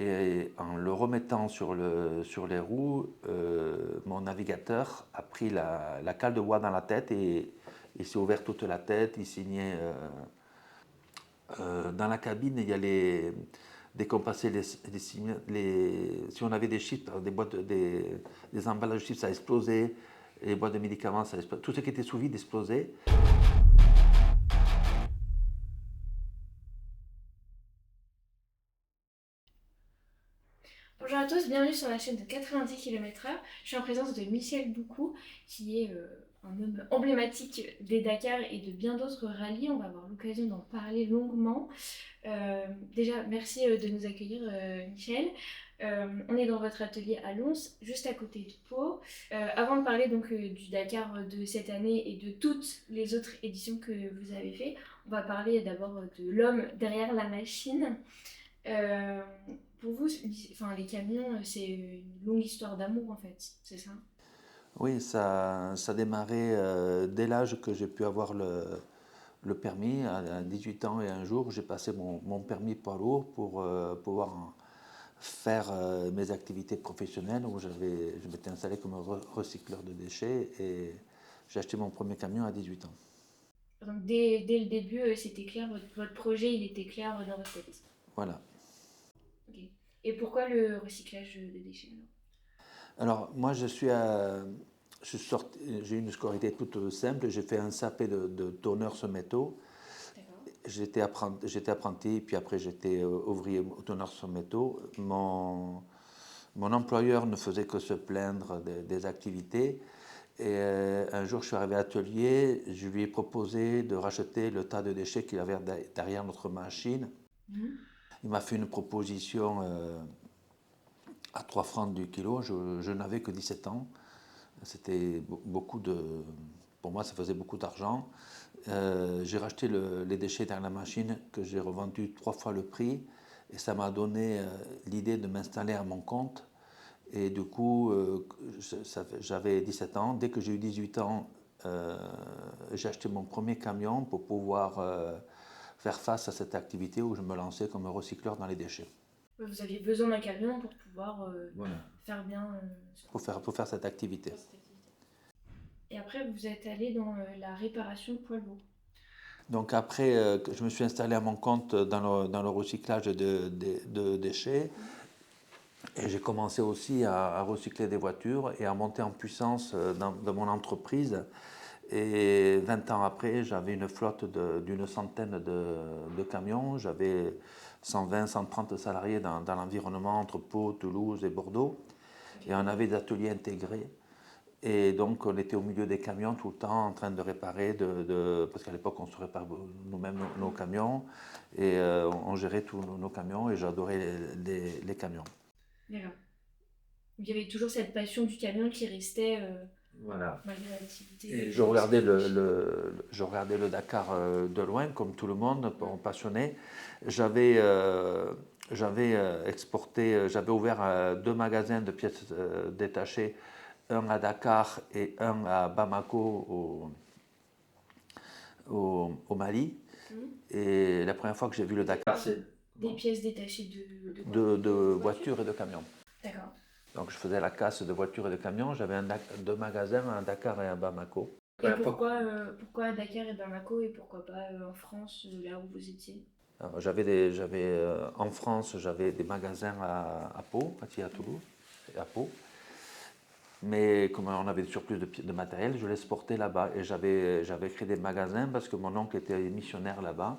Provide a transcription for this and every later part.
Et en le remettant sur les roues, mon navigateur a pris la cale de bois dans la tête et il s'est ouvert toute la tête, il signait. Dans la cabine, il y a dès qu'on passait si on avait des chips, des emballages de chips, ça explosait, les boîtes de médicaments, ça explosait, tout ce qui était sous vide explosait. Bonjour à tous, bienvenue sur la chaîne de 90 km/h. Je suis en présence de Michel Boucou, qui est un homme emblématique des Dakar et de bien d'autres rallyes. On va avoir l'occasion d'en parler longuement. Déjà, merci de nous accueillir, Michel. On est dans votre atelier à Lons, juste à côté de Pau. Avant de parler donc du Dakar de cette année et de toutes les autres éditions que vous avez fait, on va parler d'abord de l'homme derrière la machine. Euh, pour vous, enfin, les camions, c'est une longue histoire d'amour en fait, c'est ça? Oui, ça démarrait dès l'âge que j'ai pu avoir le permis, à 18 ans et un jour, j'ai passé mon permis poids lourd pour pouvoir faire mes activités professionnelles où je m'étais installé comme recycleur de déchets et j'ai acheté mon premier camion à 18 ans. Donc dès le début, c'était clair, votre projet, il était clair dans votre tête. Voilà. Ok. Et pourquoi le recyclage de déchets alors? Alors, moi, j'ai eu une scolarité toute simple. J'ai fait un CAP de tonneur ce métaux. D'accord. J'étais apprenti, puis après, j'étais ouvrier tonneur ce métaux. Mon employeur ne faisait que se plaindre des activités. Et un jour, je suis arrivé à l'atelier. Je lui ai proposé de racheter le tas de déchets qu'il avait derrière notre machine. Mhm. Il m'a fait une proposition à 3 francs du kilo. Je n'avais que 17 ans. C'était beaucoup de. Pour moi, ça faisait beaucoup d'argent. J'ai racheté les déchets dans la machine que j'ai revendu 3 fois le prix. Et ça m'a donné l'idée de m'installer à mon compte. Et du coup, j'avais 17 ans. Dès que j'ai eu 18 ans, j'ai acheté mon premier camion pour pouvoir faire face à cette activité où je me lançais comme recycleur dans les déchets. Ouais, vous aviez besoin d'un camion pour pouvoir Voilà. faire bien Pour faire cette activité. cette activité. Et après, vous êtes allé dans la réparation de poids lourds. Donc après, je me suis installé à mon compte dans le recyclage de déchets. Et j'ai commencé aussi à recycler des voitures et à monter en puissance dans mon entreprise. Et 20 ans après, j'avais une flotte d'une centaine de camions. J'avais 120, 130 salariés dans l'environnement entre Pau, Toulouse et Bordeaux. Et on avait des ateliers intégrés. Et donc, on était au milieu des camions tout le temps en train de réparer, parce qu'à l'époque, on se répare nous-mêmes nos camions. Et on gérait tous nos camions et j'adorais les camions. D'accord. Il y avait toujours cette passion du camion qui restait Voilà. malgré l'activité Et de recyclage. je regardais le Dakar de loin, comme tout le monde, passionné. J'avais j'avais ouvert 2 magasins de pièces détachées, un à Dakar et un à Bamako au Mali. Mhm. Et la première fois que j'ai vu le Dakar, c'est Des pièces détachées de quoi? de De voitures? voitures et de camions. D'accord. Donc je faisais la casse de voitures et de camions. J'avais 2 magasins, un à Dakar et un à Bamako. La Et première fois pourquoi Dakar et Bamako et pourquoi pas en France, là où vous étiez? Alors, en France, j'avais des magasins à Pau, à Toulouse, et à Pau. Mais comme on avait des surplus de matériel, je l'exportais là-bas. Et j'avais créé des magasins parce que mon oncle était missionnaire là-bas.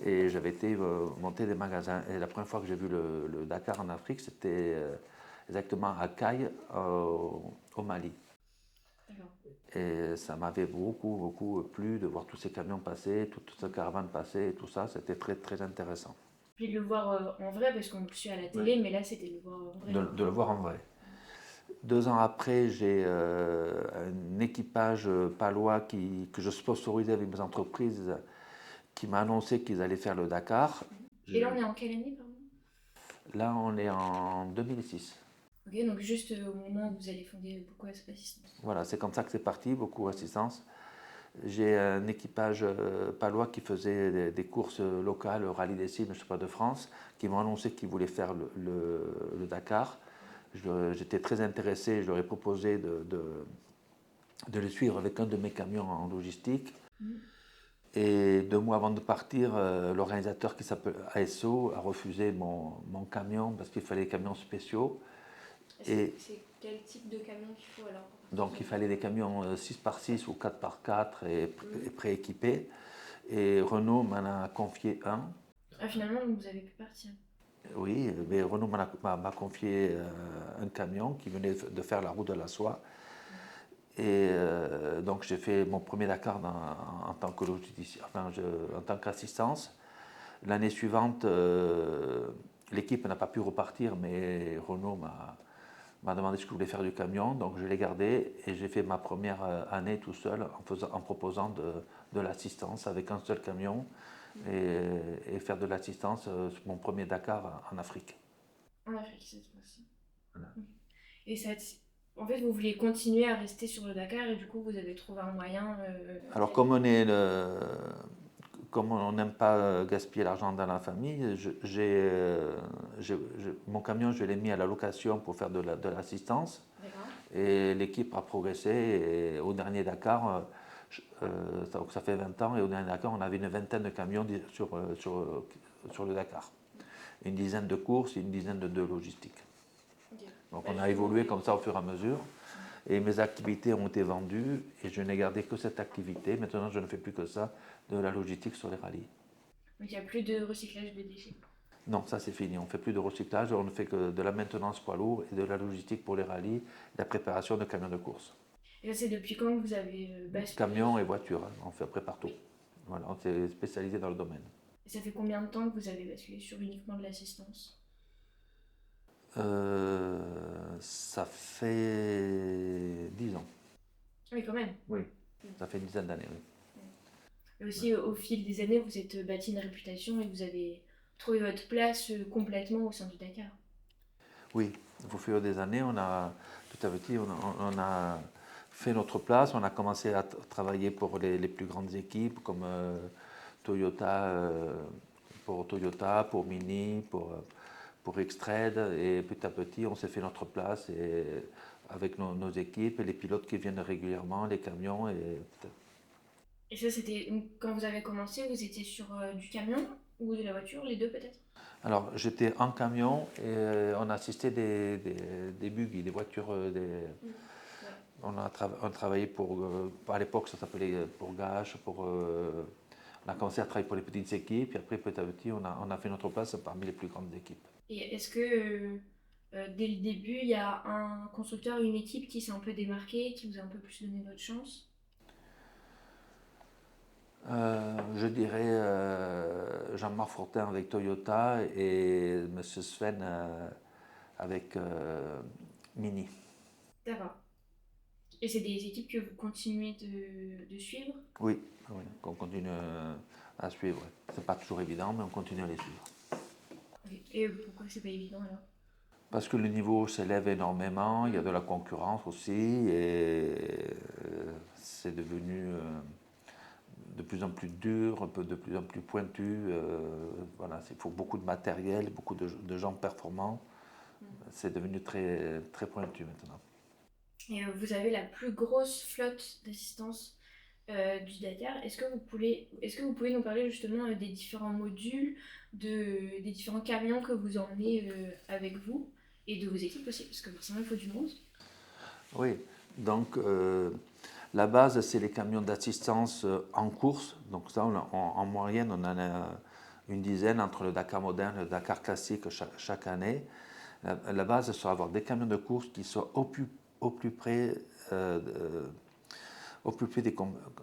Et j'avais été monter des magasins. Et la première fois que j'ai vu le Dakar en Afrique, c'était exactement à Caille, au Mali. D'accord. Et ça m'avait beaucoup, beaucoup plu de voir tous ces camions passer, toute cette caravane passer et tout ça. C'était très, très intéressant. Puis de le voir en vrai, parce qu'on le suit à la Oui. télé, mais là c'était de le voir en vrai, quoi. De le voir en vrai. 2 ans après, j'ai un équipage palois que je sponsorisais avec mes entreprises qui m'a annoncé qu'ils allaient faire le Dakar. Et là on est en quelle année, pardon? Là, on est en 2006. Ok, donc juste au moment où vous allez fonder Beaucoup Assistance. Voilà, c'est comme ça que c'est parti, beaucoup assistance. J'ai un équipage palois qui faisait des courses locales, Rallye des Cimes, je sais pas, de France, qui m'ont annoncé qu'ils voulaient faire le Dakar. J'étais très intéressé, je leur ai proposé de le suivre avec un de mes camions en logistique. Et 2 mois avant de partir, l'organisateur qui s'appelle ASO a refusé mon camion parce qu'il fallait des camions spéciaux. C'est quel type de camion qu'il faut alors? Donc il fallait des camions 6x6 ou 4x4 et prééquipés. Et Renault m'en a confié un. Ah, finalement, vous avez pu partir. Oui, mais Renault m'a confié un camion qui venait de faire la route de la soie. Et donc j'ai fait mon premier Dakar en tant que logisticien, en tant qu'assistance. L'année suivante, l'équipe n'a pas pu repartir, mais Renault m'a demandé si je voulais faire du camion, donc je l'ai gardé et j'ai fait ma première année tout seul en proposant de l'assistance avec un seul camion et faire de l'assistance sur mon premier Dakar en Afrique. En Afrique cette fois-ci. Voilà. Et ça, en fait, vous vouliez continuer à rester sur le Dakar et du coup, vous avez trouvé un moyen. Alors comme on n'aime pas gaspiller l'argent dans la famille, mon camion, je l'ai mis à la location pour faire de l'assistance. D'accord. Et l'équipe a progressé. Et au dernier Dakar, ça fait 20 ans, et au dernier Dakar, on avait une vingtaine de camions sur le Dakar. Une dizaine de courses et une dizaine de logistiques. Okay. Donc on a évolué comme ça au fur et à mesure. Et mes activités ont été vendues et je n'ai gardé que cette activité. Maintenant, je ne fais plus que ça, de la logistique sur les rallyes. Donc il n'y a plus de recyclage de déchets? Non, ça c'est fini. On ne fait plus de recyclage, on ne fait que de la maintenance poids lourd et de la logistique pour les rallyes, la préparation de camions de course. Et ça, c'est depuis quand que vous avez basculé? Camions et voitures, hein, on fait après partout. Voilà, on s'est spécialisé dans le domaine. Et ça fait combien de temps que vous avez basculé sur uniquement de l'assistance? Ça fait 10 ans. Oui, quand même. Oui, ça fait une dizaine d'années. Oui. Et aussi, au fil des années, vous êtes bâti une réputation et vous avez trouvé votre place complètement au sein du Dakar. Oui, au fil des années, petit à petit, on a fait notre place. On a commencé à travailler pour les plus grandes équipes comme Toyota, pour Mini, pour Extred. Et petit à petit, on s'est fait notre place avec nos équipes et les pilotes qui viennent régulièrement, les camions. Et ça, c'était quand vous avez commencé, vous étiez sur du camion ou de la voiture, les deux peut-être? Alors, j'étais en camion et on assistait des buggy, des voitures. On travaillait à l'époque, ça s'appelait pour Gage. On a commencé à travailler pour les petites équipes, et après, petit à petit, on a fait notre place parmi les plus grandes équipes. Et est-ce que dès le début, il y a un constructeur, une équipe qui s'est un peu démarquée, qui vous a un peu plus donné votre chance? Je dirais Jean-Marc Fortin avec Toyota et M. Sven avec Mini. D'accord. Et c'est des équipes que vous continuez de suivre? Oui, qu'on continue à suivre. C'est pas toujours évident, mais on continue à les suivre. Et pourquoi c'est pas évident alors? Parce que le niveau s'élève énormément, il y a de la concurrence aussi, et c'est devenu de plus en plus dur, un peu de plus en plus pointu. Voilà, il faut beaucoup de matériel, beaucoup de gens performants. C'est devenu très, très pointu maintenant. Et vous avez la plus grosse flotte d'assistance du Dakar. Est-ce que vous pouvez nous parler justement des différents modules, des différents camions que vous emmenez avec vous et de vos équipes aussi, parce que forcément il faut du monde. Oui, donc la base, c'est les camions d'assistance en course. Donc ça, en moyenne, on en a une dizaine entre le Dakar moderne et le Dakar classique chaque année. La base, c'est avoir des camions de course qui soient au plus près des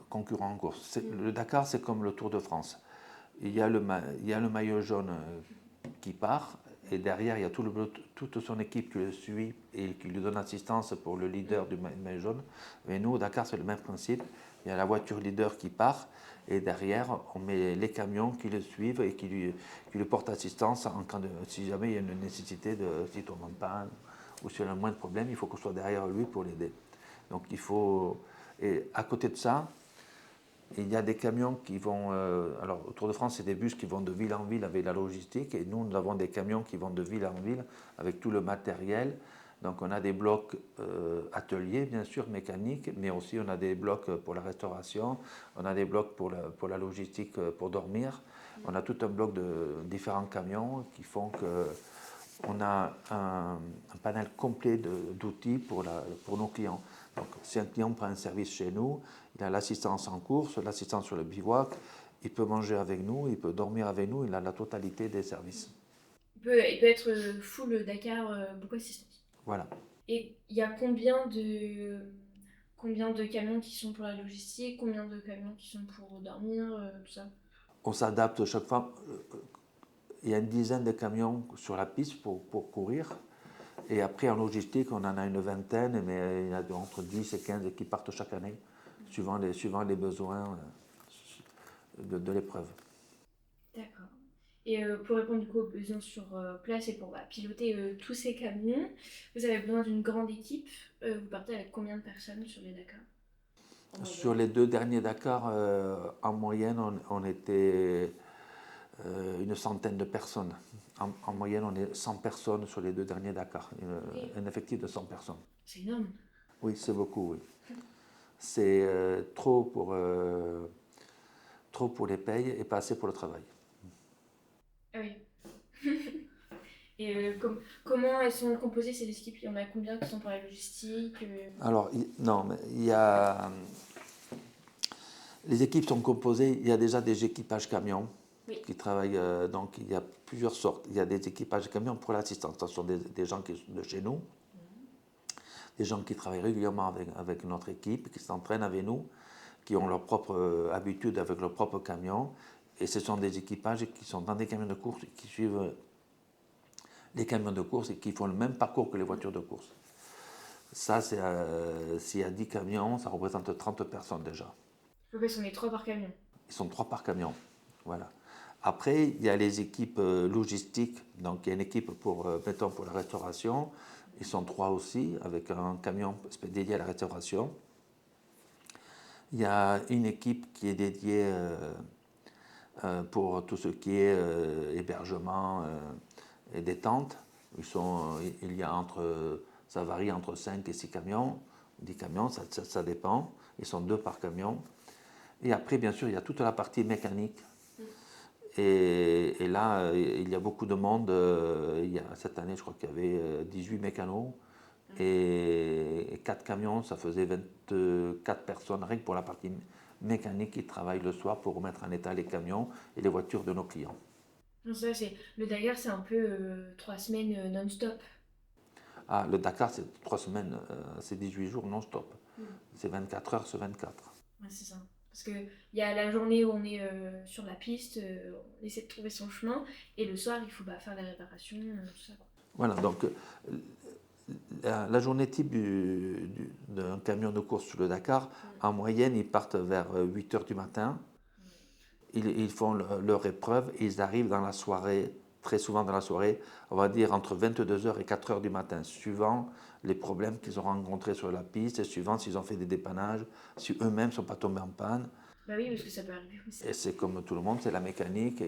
concurrents en course. Le Dakar, c'est comme le Tour de France. Il y a le maillot jaune qui part, et derrière, il y a toute son équipe qui le suit et qui lui donne assistance pour le leader du maillot jaune. Mais nous, au Dakar, c'est le même principe. Il y a la voiture leader qui part, et derrière, on met les camions qui le suivent et qui lui portent assistance si jamais il y a une nécessité s'il tombe en panne ou s'il a le moindre problème, il faut qu'on soit derrière lui pour l'aider. Donc il faut. Et à côté de ça, Et il y a des camions qui vont. Alors, au Tour de France, c'est des bus qui vont de ville en ville avec la logistique. Et nous avons des camions qui vont de ville en ville avec tout le matériel. Donc, on a des blocs ateliers, bien sûr, mécaniques, mais aussi on a des blocs pour la restauration. On a des blocs pour la logistique pour dormir. On a tout un bloc de différents camions qui font que. On a un panel complet d'outils pour nos clients. Donc, si un client prend un service chez nous, il a l'assistance en course, l'assistance sur le bivouac, il peut manger avec nous, il peut dormir avec nous, il a la totalité des services. Il peut être full Dakar, beaucoup assistance. Voilà. Et il y a combien de camions qui sont pour la logistique, combien de camions qui sont pour dormir, tout ça? On s'adapte chaque fois. Il y a une dizaine de camions sur la piste pour courir. Et après, en logistique, on en a une vingtaine, mais il y en a entre 10 et 15 qui partent chaque année, suivant les besoins de l'épreuve. D'accord. Et pour répondre du coup aux besoins sur place et pour piloter tous ces camions, vous avez besoin d'une grande équipe. Vous partez avec combien de personnes sur les Dakar? Sur les 2 derniers Dakar, en moyenne, on était une centaine de personnes. En moyenne, on est 100 personnes sur les 2 derniers Dakar, un effectif de 100 personnes. C'est énorme. Oui, c'est beaucoup, oui. C'est trop pour les payes et pas assez pour le travail. Ah oui. Et comment elles sont composées ces équipes? Il y en a combien qui sont pour la logistique? Alors, non, mais il y a. Les équipes sont composées, il y a déjà des équipages camions qui travaillent, donc il y a plusieurs sortes. Il y a des équipages camions pour l'assistance, ce sont des gens de chez nous, des gens qui travaillent régulièrement avec notre équipe, qui s'entraînent avec nous, qui ont leur propre habitude avec leur propre camion, et ce sont des équipages qui sont dans des camions de course, qui suivent les camions de course et qui font le même parcours que les voitures de course. Ça, s'il y a 10 camions, ça représente 30 personnes déjà. Donc ils sont les 3 par camion. Ils sont 3 par camion. Voilà. Après, il y a les équipes logistiques. Donc, il y a une équipe mettons, pour la restauration. Ils sont 3 aussi, avec un camion dédié à la restauration. Il y a une équipe qui est dédiée pour tout ce qui est hébergement et détente. Il y a ça varie entre 5 et 6 camions, 10 camions, ça dépend. Ils sont 2 par camion. Et après, bien sûr, il y a toute la partie mécanique. Et là, il y a beaucoup de monde. Cette année, je crois qu'il y avait 18 mécanos et 4 camions. Ça faisait 24 personnes, rien que pour la partie mécanique qui travaillent le soir pour remettre en état les camions et les voitures de nos clients. Le Dakar, c'est un peu 3 semaines non-stop. Ah, le Dakar, c'est 3 semaines, c'est 18 jours non-stop. C'est 24 heures sur 24. Ouais, c'est ça. Parce qu'il y a la journée où on est sur la piste, on essaie de trouver son chemin, et le soir, il faut faire les réparations, tout ça. Voilà, donc la journée type d'un camion de course sur le Dakar, en moyenne, ils partent vers 8 heures du matin. Ils font leur épreuve et ils arrivent dans la soirée, très souvent dans la soirée, on va dire entre 22 heures et 4 heures du matin, suivant les problèmes qu'ils ont rencontrés sur la piste, et suivant s'ils ont fait des dépannages, si eux-mêmes ne sont pas tombés en panne. Bah oui, parce que ça peut arriver aussi. Et c'est comme tout le monde, c'est la mécanique.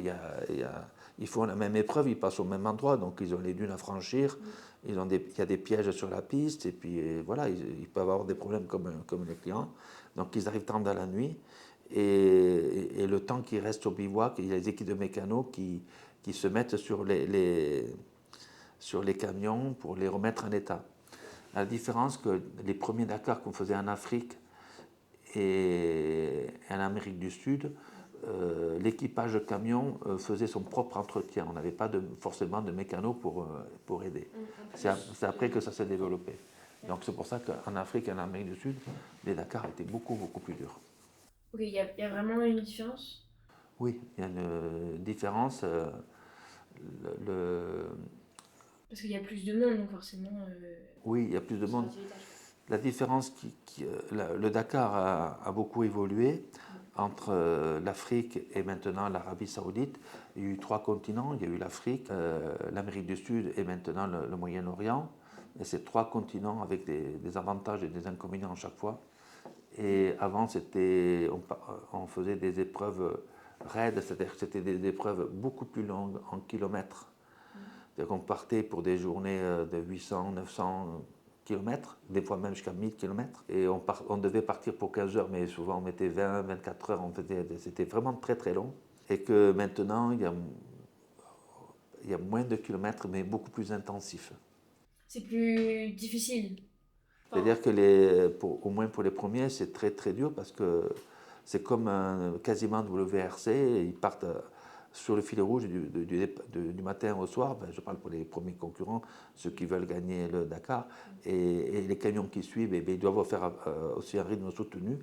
Ils font la même épreuve, ils passent au même endroit, donc ils ont les dunes à franchir. Il y a des pièges sur la piste, et puis voilà, ils peuvent avoir des problèmes comme les clients. Donc ils arrivent tard dans la nuit, et le temps qui reste au bivouac, il y a les équipes de mécanos qui se mettent sur les camions pour les remettre en état. La différence que les premiers Dakar qu'on faisait en Afrique et en Amérique du Sud, l'équipage camion faisait son propre entretien. On n'avait pas forcément de mécanos pour aider. C'est après que ça s'est développé. Donc c'est pour ça qu'en Afrique et en Amérique du Sud, les Dakar étaient beaucoup, beaucoup plus durs. Ok, il y a vraiment une différence? Oui, il y a une différence. Parce qu'il y a plus de monde, donc forcément... Oui, il y a plus de monde. La différence, le Dakar a beaucoup évolué entre l'Afrique et maintenant l'Arabie Saoudite. Il y a eu 3 continents, il y a eu l'Afrique, l'Amérique du Sud et maintenant le Moyen-Orient. Et c'est 3 continents avec des avantages et des inconvénients à chaque fois. Et avant, on faisait des épreuves raides, c'est-à-dire que c'était des épreuves beaucoup plus longues en kilomètres. C'est-à-dire qu'on partait pour des journées de 800, 900 kilomètres, des fois même jusqu'à 1000 kilomètres. Et on devait partir pour 15 heures, mais souvent on mettait 20, 24 heures. C'était vraiment très très long. Et que maintenant, il y a moins de kilomètres, mais beaucoup plus intensifs. C'est plus difficile. C'est-à-dire que au moins pour les premiers, c'est très très dur parce que c'est comme quasiment WRC, ils partent sur le fil rouge du matin au soir. Ben, je parle pour les premiers concurrents, ceux qui veulent gagner le Dakar, et les camions qui suivent, ben, ils doivent faire aussi un rythme soutenu.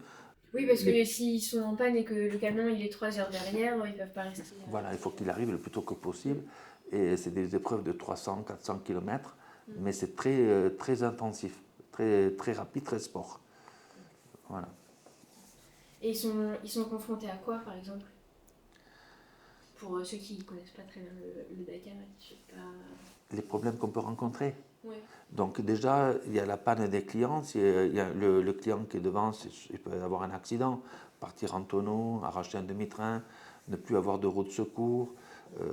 Oui, parce que s'ils sont en panne et que le camion il est 3 heures derrière, ils ne peuvent pas rester. Voilà, il faut qu'il arrive le plus tôt que possible. Et c'est des épreuves de 300, 400 km, mais c'est très, très intensif, très, très rapide, très sport. Voilà. Et ils sont confrontés à quoi, par exemple? Pour ceux qui ne connaissent pas très bien le Dakar, je sais pas. Les problèmes qu'on peut rencontrer. Ouais. Donc déjà, il y a la panne des clients. Il y a le client qui est devant, il peut avoir un accident, partir en tonneau, arracher un demi-train, ne plus avoir de roue de secours,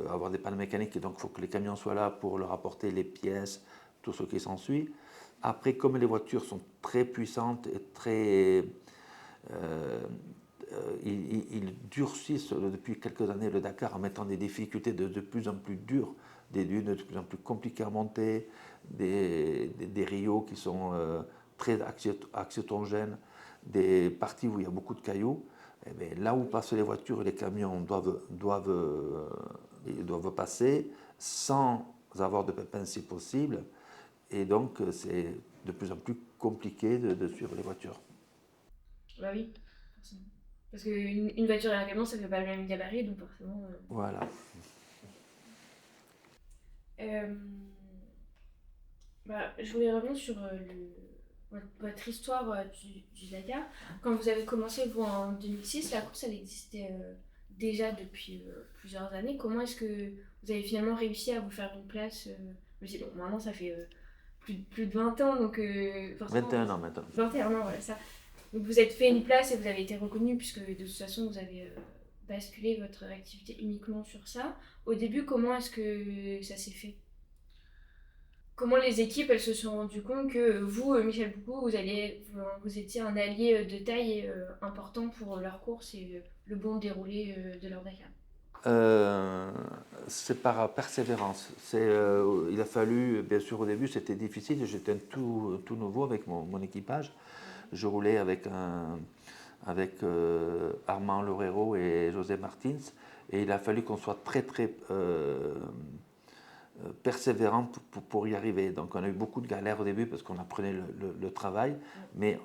avoir des pannes mécaniques. Et donc il faut que les camions soient là pour leur apporter les pièces, tout ce qui s'ensuit. Après, comme les voitures sont très puissantes et très... ils durcissent depuis quelques années le Dakar en mettant des difficultés de plus en plus dures, des dunes de plus en plus compliquées à monter, des rios qui sont très accidentogènes, des parties où il y a beaucoup de cailloux. Et bien, là où passent les voitures et les camions ils doivent passer sans avoir de pépins si possible. Et donc, c'est de plus en plus compliqué de suivre les voitures. Bah oui, forcément. Parce qu'une voiture et un camion, ça fait pas le même gabarit, donc forcément. Voilà. Je voulais revenir sur votre histoire du Dakar. Quand vous avez commencé, vous, en 2006, la course, elle existait déjà depuis plusieurs années. Comment est-ce que vous avez finalement réussi à vous faire une place je me dis, bon, maintenant, ça fait plus de 20 ans, donc forcément... 21 ans maintenant. 21 ans, voilà, ça. Donc vous êtes fait une place et vous avez été reconnu, puisque de toute façon, vous avez basculé votre activité uniquement sur ça. Au début, comment est-ce que ça s'est fait? Comment les équipes elles se sont rendues compte que vous, Michel Boucou, vous étiez un allié de taille important pour leur course et le bon déroulé de leur Dakar? C'est par persévérance. Il a fallu, bien sûr au début c'était difficile, j'étais tout nouveau avec mon équipage. Je roulais avec Armand Loureiro et José Martins, et il a fallu qu'on soit très très persévérant pour y arriver. Donc on a eu beaucoup de galères au début parce qu'on apprenait le travail, mais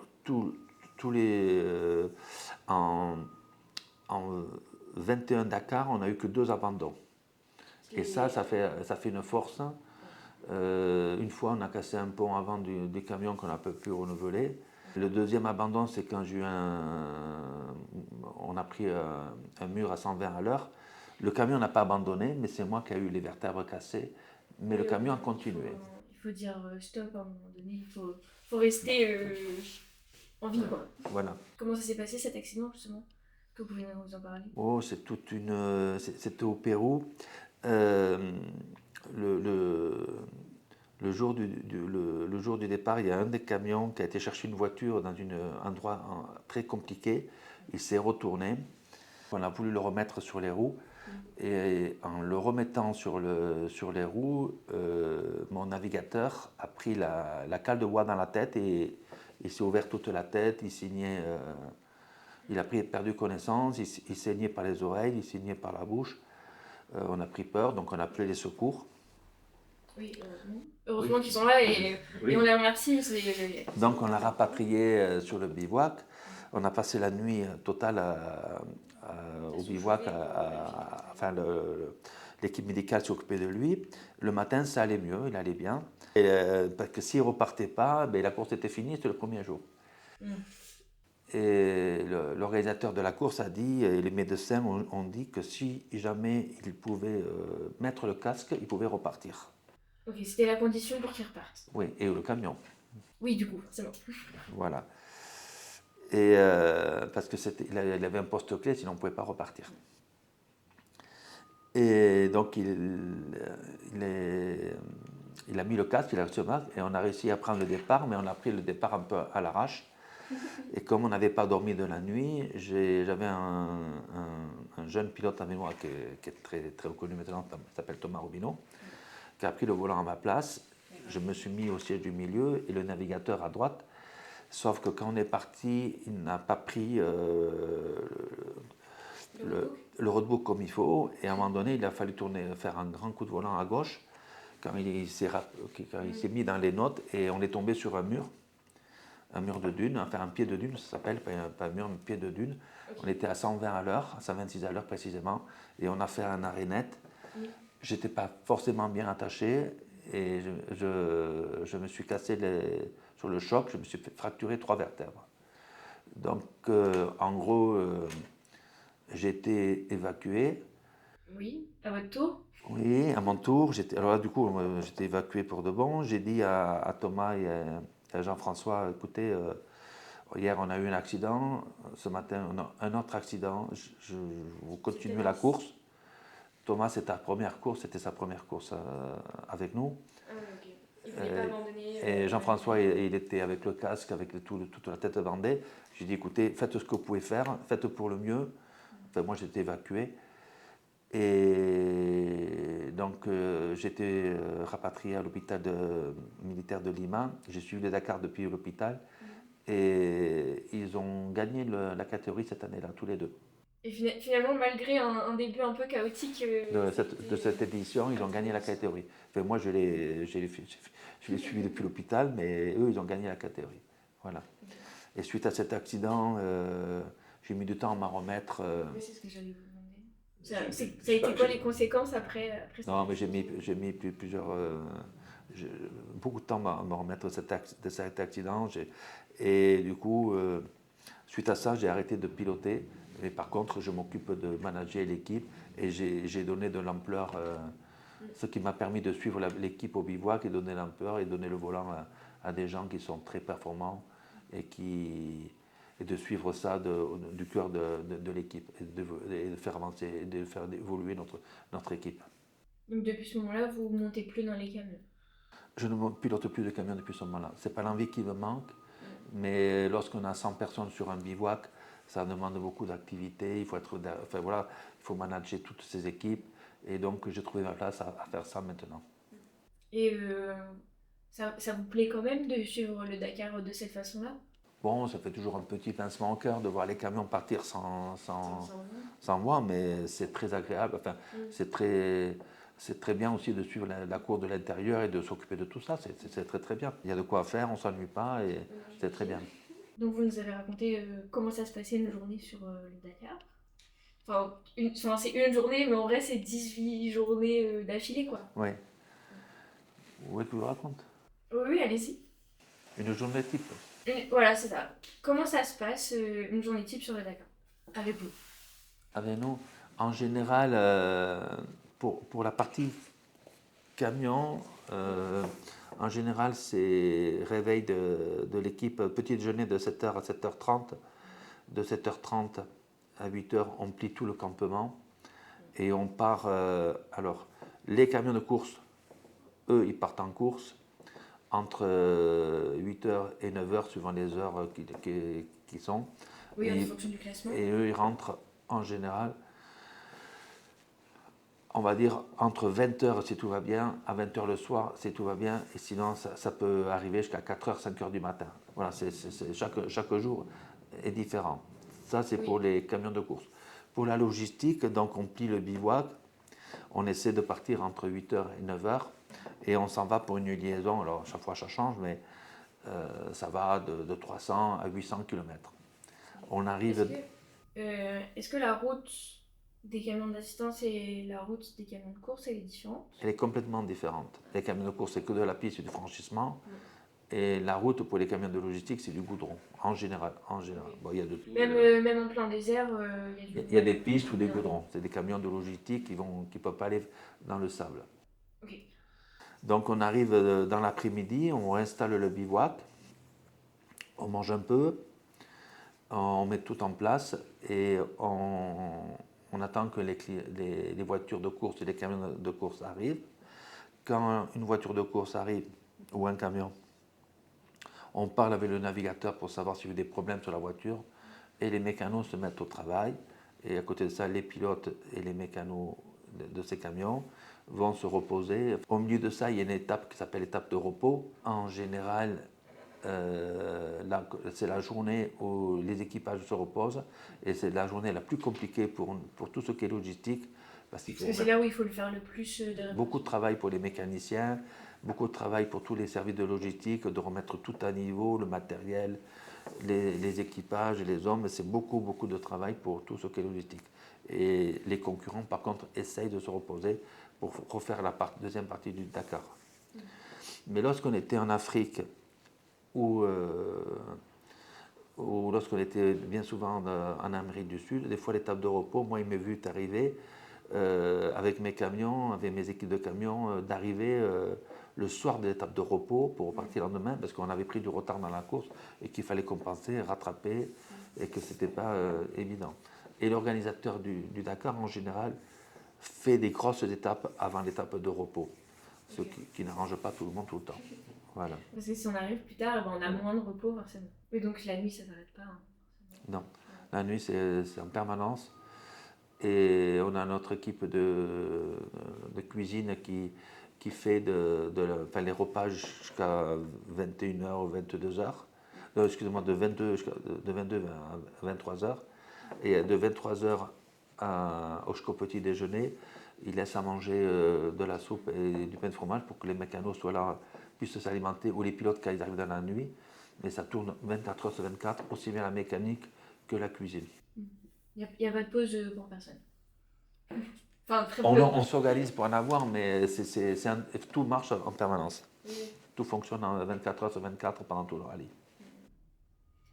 en 21 Dakar, on n'a eu que 2 abandons. Et ça fait une force. Une fois, on a cassé un pont avant du camion qu'on n'a pas pu renouveler. Le deuxième abandon, c'est quand on a pris un mur à 120 à l'heure. Le camion n'a pas abandonné, mais c'est moi qui ai eu les vertèbres cassées. Mais le camion a continué. Il faut dire stop à un moment donné, il faut rester en vie, quoi. Voilà. Comment ça s'est passé cet accident, justement? Que vous pouvez nous en parler? Oh, c'était au Pérou. Le jour du départ, il y a un des camions qui a été chercher une voiture dans un endroit très compliqué. Il s'est retourné. On a voulu le remettre sur les roues. Et en le remettant sur les roues, mon navigateur a pris la cale de bois dans la tête et il s'est ouvert toute la tête. Il saignait. Il a perdu connaissance, il saignait par les oreilles, il saignait par la bouche. On a pris peur, donc on a appelé les secours. Oui, heureusement. Heureusement qu'ils sont là et on les remercie. Donc on l'a rapatrié sur le bivouac. On a passé la nuit totale au bivouac. L'équipe médicale s'est occupée de lui. Le matin, ça allait mieux, il allait bien. Parce que s'il ne repartait pas, la course était finie, c'était le premier jour. Et l'organisateur de la course a dit, et les médecins ont dit que si jamais il pouvait mettre le casque, il pouvait repartir. Ok, c'était la condition pour qu'il reparte. Oui, et le camion. Oui, du coup, c'est bon. Voilà. Et, parce qu'il avait un poste clé, sinon on ne pouvait pas repartir. Et donc il a mis le casque, il a reçu le masque, et on a réussi à prendre le départ, mais on a pris le départ un peu à l'arrache. Et comme on n'avait pas dormi de la nuit, j'avais un jeune pilote avec moi qui est très, très reconnu maintenant, qui s'appelle Thomas Robineau, qui a pris le volant à ma place. Je me suis mis au siège du milieu et le navigateur à droite. Sauf que quand on est parti, il n'a pas pris le roadbook comme il faut. Et à un moment donné, il a fallu faire un grand coup de volant à gauche quand il s'est mis dans les notes et on est tombé sur un mur de dune, enfin un pied de dune, ça s'appelle, pas un mur, un pied de dune. Okay. On était à 120 à l'heure, à 126 à l'heure précisément, et on a fait un arrêt net. J'étais pas forcément bien attaché et je me suis cassé sur le choc, je me suis fracturé 3 vertèbres. Donc en gros, j'ai été évacué. Oui, à votre tour? Oui, à mon tour. Alors là, du coup, j'étais évacué pour de bon. J'ai dit à Thomas et à Jean-François, écoutez, hier on a eu un accident, ce matin on a un autre accident, vous continuez la course. Thomas, c'était sa première course avec nous. Ah oui, ok. Il ne voulait pas abandonner. Et Jean-François, il était avec le casque, avec toute la tête bandée. J'ai dit, écoutez, faites ce que vous pouvez faire, faites pour le mieux. Enfin, moi, j'étais évacué. Et donc, j'ai été rapatrié à l'hôpital militaire de Lima. J'ai suivi le Dakar depuis l'hôpital. Et ils ont gagné la catégorie cette année-là, tous les deux. Et finalement, malgré un début un peu chaotique de cette édition, ils ont gagné la catégorie. Enfin, moi, je l'ai suivi depuis l'hôpital, mais eux, ils ont gagné la catégorie. Voilà. Et suite à cet accident, j'ai mis du temps à m'en remettre. Oui, c'est ce que j'allais vous demander. Ça a été quoi les conséquences après Non, mais j'ai mis beaucoup de temps à me remettre de cet accident. Et du coup, suite à ça, j'ai arrêté de piloter. Mais par contre, je m'occupe de manager l'équipe et j'ai donné de l'ampleur, ce qui m'a permis de suivre l'équipe au bivouac et donner l'ampleur et donner le volant à des gens qui sont très performants et de suivre ça du cœur de l'équipe et de faire avancer, de faire évoluer notre équipe. Donc depuis ce moment-là, vous ne montez plus dans les camions? Je ne pilote plus de camion depuis ce moment-là. Ce n'est pas l'envie qui me manque, mais lorsqu'on a 100 personnes sur un bivouac, ça demande beaucoup d'activités, il faut manager toutes ces équipes, et donc j'ai trouvé ma place à faire ça maintenant. Et ça vous plaît quand même de suivre le Dakar de cette façon-là? Bon, ça fait toujours un petit pincement au cœur de voir les camions partir sans moi, mais c'est très agréable, c'est très bien aussi de suivre la cour de l'intérieur et de s'occuper de tout ça, c'est très très bien. Il y a de quoi faire, on ne s'ennuie pas et c'est très bien. Donc vous nous avez raconté comment ça se passait une journée sur le Dakar. C'est une journée, mais en vrai c'est 18 journées d'affilée quoi. Oui. Vous voulez que je vous raconte? Oui, allez-y. Une journée type. Voilà, c'est ça. Comment ça se passe une journée type sur le Dakar avec vous? Avec nous, en général, pour la partie camion, en général, c'est réveil de l'équipe, petit déjeuner de 7h à 7h30. De 7h30 à 8h, on plie tout le campement et on part. Alors, les camions de course, eux, ils partent en course entre 8h et 9h, suivant les heures qui sont. Oui, en fonction du classement. Et eux, ils rentrent en général, on va dire, entre 20h si tout va bien, à 20h le soir si tout va bien, et sinon ça peut arriver jusqu'à 4h, 5h du matin. Voilà, chaque jour est différent. Ça, c'est pour les camions de course. Pour la logistique, donc on plie le bivouac, on essaie de partir entre 8h et 9h, et on s'en va pour une liaison. Alors, chaque fois, ça change, mais ça va de 300 à 800 km. On arrive... Est-ce que la route des camions d'assistance et la route des camions de course, elle est différente? Elle est complètement différente. Les camions de course, c'est que de la piste et du franchissement. Et la route pour les camions de logistique, c'est du goudron, en général. Bon, y a de tout. Même en plein désert, il y a des pistes ou des goudrons. C'est des camions de logistique qui ne peuvent pas aller dans le sable. Okay. Donc on arrive dans l'après-midi, on installe le bivouac, on mange un peu, On met tout en place et on attend que les voitures de course et les camions de course arrivent. Quand une voiture de course arrive ou un camion, on parle avec le navigateur pour savoir s'il y a eu des problèmes sur la voiture et les mécanos se mettent au travail. Et à côté de ça, les pilotes et les mécanos de ces camions vont se reposer. Au milieu de ça, il y a une étape qui s'appelle l'étape de repos. En général, c'est la journée où les équipages se reposent et c'est la journée la plus compliquée pour tout ce qui est logistique. Parce que c'est là où il faut le faire le plus beaucoup de travail pour les mécaniciens, beaucoup de travail pour tous les services de logistique, de remettre tout à niveau, le matériel, les équipages, les hommes. C'est beaucoup de travail pour tout ce qui est logistique. Et les concurrents, par contre, essayent de se reposer pour refaire la deuxième partie du Dakar. Mais lorsqu'on était en Afrique, ou lorsqu'on était bien souvent en Amérique du Sud, des fois l'étape de repos, moi il m'est vu arriver avec mes camions, avec mes équipes de camions, d'arriver le soir de l'étape de repos pour repartir le lendemain parce qu'on avait pris du retard dans la course et qu'il fallait compenser, rattraper et que ce n'était pas évident. Et l'organisateur du Dakar en général fait des grosses étapes avant l'étape de repos, ce qui n'arrange pas tout le monde tout le temps. Voilà. Parce que si on arrive plus tard, on a moins de repos forcément. Et donc la nuit, ça ne s'arrête pas. Hein. Non, la nuit c'est en permanence. Et on a notre équipe de cuisine qui fait les repas jusqu'à 21h ou 22h. Excusez-moi, de 22 à 23h. Et de 23h jusqu'au petit déjeuner, ils laissent à manger de la soupe et du pain de fromage pour que les mécanos soient là, puissent s'alimenter, ou les pilotes quand ils arrivent dans la nuit. Mais ça tourne 24h sur 24, aussi bien la mécanique que la cuisine. Il n'y a pas de pause pour personne. Enfin, on s'organise pour en avoir, mais tout marche en permanence. Oui. Tout fonctionne en 24h sur 24 pendant tout le rallye.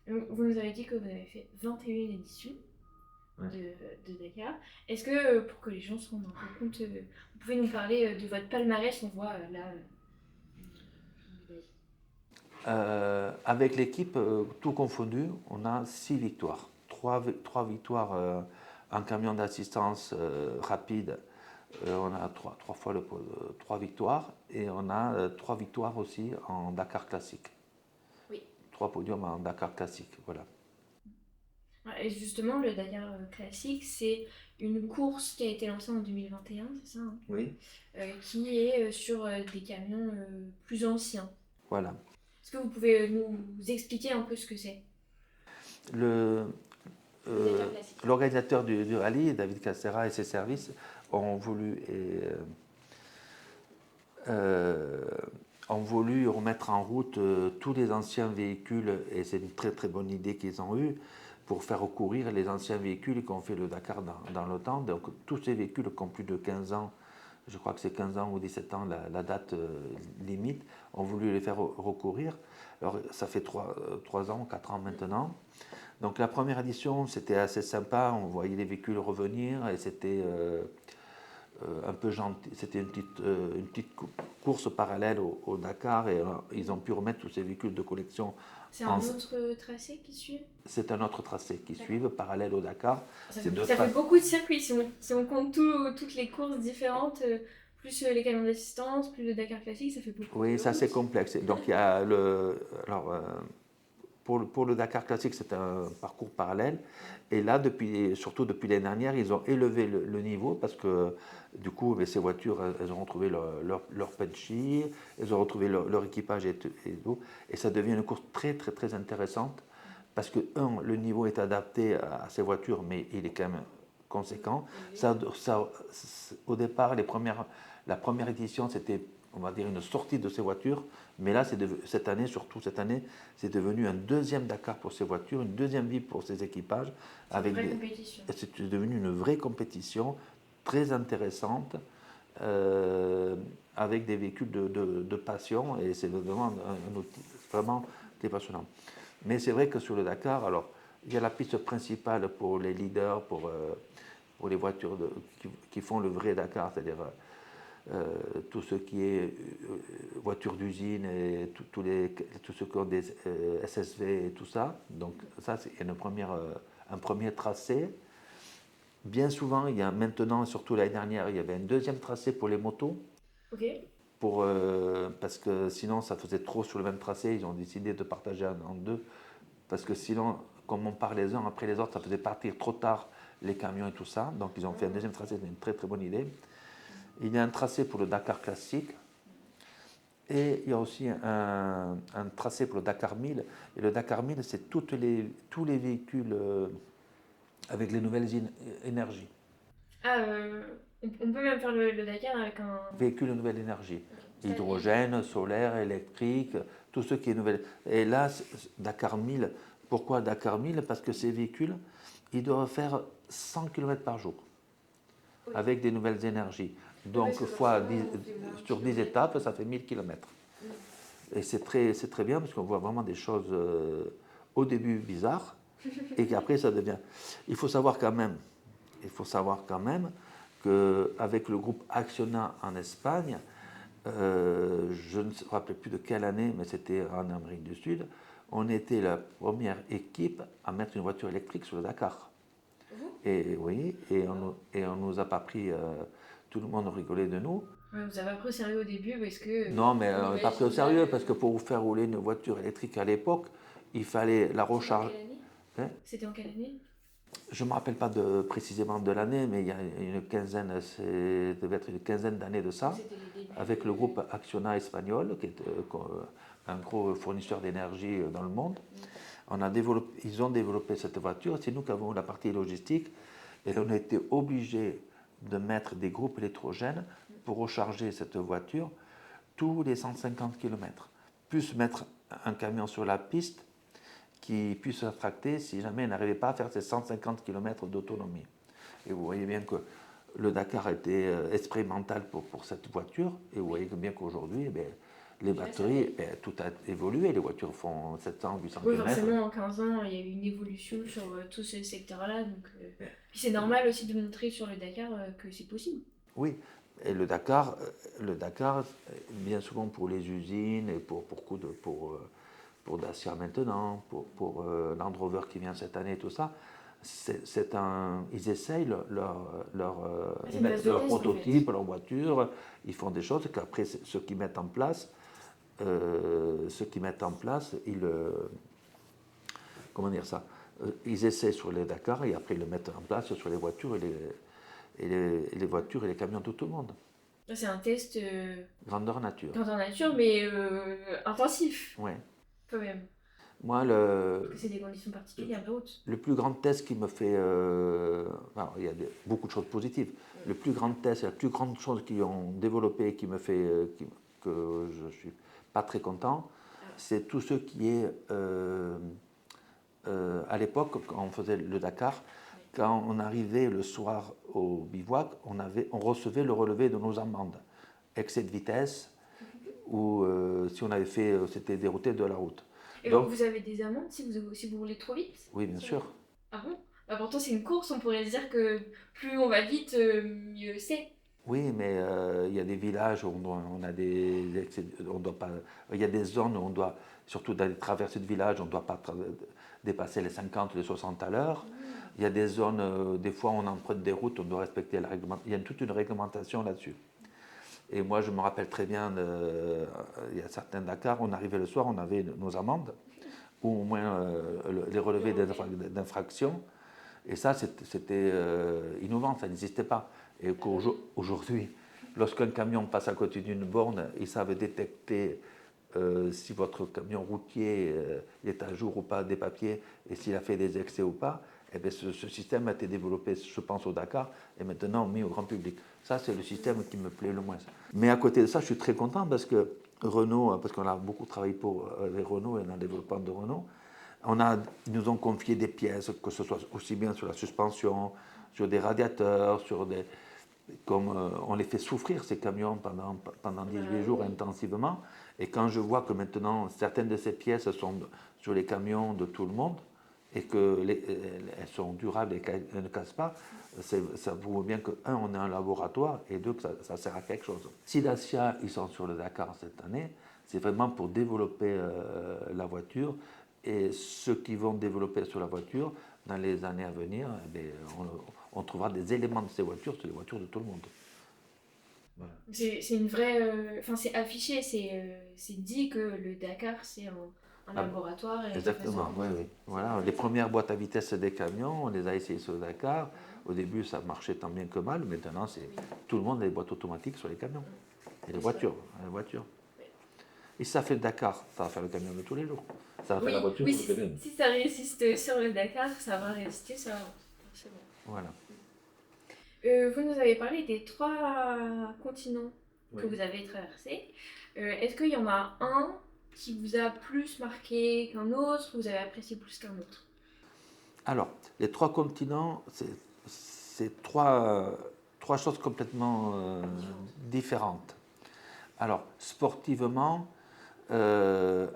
Vous nous avez dit que vous avez fait 21 éditions de Dakar. Est-ce que, pour que les gens se rendent un peu compte, vous pouvez nous parler de votre palmarès? On voit là... Avec l'équipe, tout confondu, on a 6 victoires. 3 victoires en camion d'assistance rapide. On a 3 victoires et on a 3 victoires aussi en Dakar classique. Oui. 3 podiums en Dakar classique, voilà. Et justement, le Dakar classique, c'est une course qui a été lancée en 2021, c'est ça hein? Oui. Qui est sur des camions plus anciens. Voilà. Est-ce que vous pouvez nous expliquer un peu ce que c'est? L'organisateur du rallye, David Cassera et ses services, ont voulu remettre en route tous les anciens véhicules, et c'est une très bonne idée qu'ils ont eue, pour faire recourir les anciens véhicules qui ont fait le Dakar dans le temps. Donc tous ces véhicules qui ont plus de 15 ans, je crois que c'est 15 ans ou 17 ans la date limite, ont voulu les faire recourir. Alors ça fait 3 ans, 4 ans maintenant. Donc la première édition, c'était assez sympa, on voyait les véhicules revenir et c'était un peu gentil. C'était une petite course parallèle au Dakar et ils ont pu remettre tous ces véhicules de collection. C'est un autre tracé qui suit? C'est un autre tracé qui suit, parallèle au Dakar. Ça fait beaucoup de circuits, si on compte toutes les courses différentes, plus les camions d'assistance, plus le Dakar classique, ça fait beaucoup. Oui, ça c'est complexe. Donc il y a pour le Dakar classique, c'est un parcours parallèle. Et là, surtout depuis l'année dernière, ils ont élevé le niveau parce que du coup, ces voitures, elles ont retrouvé leur punchy, elles ont retrouvé leur équipage et tout. Et ça devient une course très intéressante parce que, le niveau est adapté à ces voitures, mais il est quand même conséquent. Au départ, la première édition, c'était, on va dire, une sortie de ces voitures. Mais là, cette année, c'est devenu un deuxième Dakar pour ces voitures, une deuxième vie pour ces équipages. C'est devenu une vraie compétition très intéressante avec des véhicules de passion et c'est vraiment un outil vraiment très passionnant. Mais c'est vrai que sur le Dakar, alors, il y a la piste principale pour les leaders, pour les voitures qui font le vrai Dakar, c'est-à-dire tout ce qui est voitures d'usine et tout ce qui ont des SSV et tout ça. Donc ça, c'est un premier tracé. Bien souvent, il y a maintenant, surtout l'année dernière, il y avait un deuxième tracé pour les motos. Ok. Parce que sinon, ça faisait trop sur le même tracé. Ils ont décidé de partager en deux. Parce que sinon, comme on part les uns après les autres, ça faisait partir trop tard les camions et tout ça. Donc ils ont fait un deuxième tracé, c'est une très très bonne idée. Il y a un tracé pour le Dakar classique. Et il y a aussi un tracé pour le Dakar 1000. Et le Dakar 1000, c'est tous les véhicules avec les nouvelles énergies. Ah, on peut même faire le Dakar avec un... Véhicules de nouvelle énergie. Ok. Hydrogène, solaire, électrique, tout ce qui est nouvelle. Et là, Dakar 1000, pourquoi Dakar 1000? Parce que ces véhicules, ils doivent faire 100 km par jour Oui. avec des nouvelles énergies. Donc, parce que sur 10 étapes, ça fait 1000 km. Et c'est très bien parce qu'on voit vraiment des choses au début bizarres et qu'après ça devient. Il faut savoir quand même qu'avec le groupe Acciona en Espagne, je ne me rappelle plus de quelle année, mais c'était en Amérique du Sud, on était la première équipe à mettre une voiture électrique sur le Dakar. Et oui, et on nous a pas pris, tout le monde rigolait de nous. Ouais, vous avez pas pris au sérieux au début parce que... Non, mais on n'est pas pris au sérieux parce que pour faire rouler une voiture électrique à l'époque, il fallait la recharger. C'était en quelle année? Je ne me rappelle pas précisément de l'année, mais il y a une quinzaine, devait être une quinzaine d'années de ça, avec le groupe Acciona espagnol, qui est un gros fournisseur d'énergie dans le monde. Ils ont développé cette voiture, c'est nous qui avons la partie logistique, et on a été obligés de mettre des groupes électrogènes pour recharger cette voiture tous les 150 km, plus mettre un camion sur la piste qui puisse attracter si jamais il n'arrivait pas à faire ces 150 km d'autonomie. Et vous voyez bien que le Dakar était expérimental pour cette voiture, et vous voyez bien qu'aujourd'hui, les batteries, tout a évolué, les voitures font 700, 800 Oui, km. forcément, en 15 ans, il y a eu une évolution sur tout ce secteur-là. Donc, puis c'est normal aussi de montrer sur le Dakar que c'est possible. Oui, et le Dakar, bien souvent pour les usines et pour Dacia maintenant, pour Land Rover qui vient cette année, tout ça, ils essayent ils mettent leur prototype, leur voiture, ils font des choses qu'après ceux qui mettent en place, comment dire ça, ils essaient sur les Dakar et après ils le mettent en place sur les voitures et les voitures et les camions de tout le monde. C'est un test Grandeur nature. grandeur nature, mais intensif. Ouais. Quand même. Moi, Parce que c'est des conditions particulières de route. le plus grand test qui me fait. Alors, il y a beaucoup de choses positives. Le plus grand test, la plus grande chose qu'ils ont développé qui me fait. Que je ne suis pas très content, c'est tout ce qui est. À l'époque, quand on faisait le Dakar, quand on arrivait le soir au bivouac, on recevait le relevé de nos amendes. Excès de vitesse, ou si on avait fait. C'était dérouté de la route. Et donc, vous avez des amendes si vous roulez trop vite? Oui, bien sûr. Ah bon? Bah pourtant, c'est une course, on pourrait se dire que plus on va vite, mieux c'est. Oui, mais il y a des villages où on a on doit pas. Il y a des zones où on doit, surtout dans les traversées de villages, on ne doit pas dépasser les 50, les 60 à l'heure. Il y a des zones, des fois on emprunte des routes, on doit respecter la réglementation. Il y a toute une réglementation là-dessus. Et moi, je me rappelle très bien, il y a certains Dakar, on arrivait le soir, on avait nos amendes, ou au moins les relevés d'infraction. Et ça, c'était innovant, ça n'existait pas. Et qu'aujourd'hui, lorsqu'un camion passe à côté d'une borne, ils savent détecter si votre camion routier est à jour ou pas des papiers et s'il a fait des excès ou pas. Et bien, ce système a été développé, je pense, au Dakar et maintenant mis au grand public. Ça, c'est le système qui me plaît le moins. Mais à côté de ça, je suis très content parce que Renault, parce qu'on a beaucoup travaillé pour les Renault et dans le développement de Renault, ils nous ont confié des pièces, que ce soit aussi bien sur la suspension, sur des radiateurs, comme on les fait souffrir ces camions pendant 18 jours intensivement. Et quand je vois que maintenant certaines de ces pièces sont sur les camions de tout le monde, et qu'elles sont durables et qu'elles ne cassent pas, ça vaut bien que, un, on est un laboratoire, et deux, que ça sert à quelque chose. Si Dacia, ils sont sur le Dakar cette année, c'est vraiment pour développer la voiture, et ceux qui vont développer sur la voiture, dans les années à venir, on trouvera des éléments de ces voitures sur les voitures de tout le monde. Voilà. C'est une vraie. Enfin, c'est affiché, c'est dit que le Dakar, c'est un laboratoire. Et Exactement, oui, oui. Voilà, les premières boîtes à vitesse des camions, on les a essayées sur le Dakar. Au début, ça marchait tant bien que mal. Maintenant, tout le monde a des boîtes automatiques sur les camions. Et les voitures. Et si ça fait le Dakar, ça va faire le camion de tous les jours. Ça va faire la voiture oui, tous les jours. si ça résiste sur le Dakar, ça va résister sur la route, forcément. Voilà. Vous nous avez parlé des 3 continents que vous avez traversés. Est-ce qu'il y en a un qui vous a plus marqué qu'un autre, que vous avez apprécié plus qu'un autre? Alors, les 3 continents, c'est trois choses complètement différentes. Alors, sportivement, la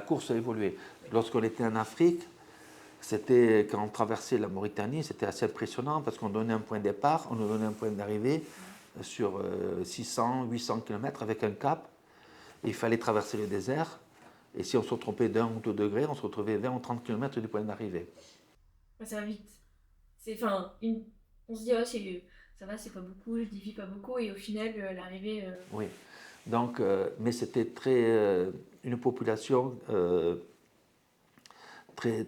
course a évolué. Lorsqu'on était en Afrique, quand on traversait la Mauritanie, c'était assez impressionnant parce qu'on donnait un point de départ, on nous donnait un point d'arrivée sur 600, 800 km avec un cap. Il fallait traverser le désert. Et si on se trompait d'1 ou 2 degrés, on se retrouvait 20 ou 30 km du point d'arrivée. Ça va vite. On se dit, oh, ça va, c'est pas beaucoup, je dévie pas beaucoup, et au final, l'arrivée. Oui. Donc, mais c'était une population très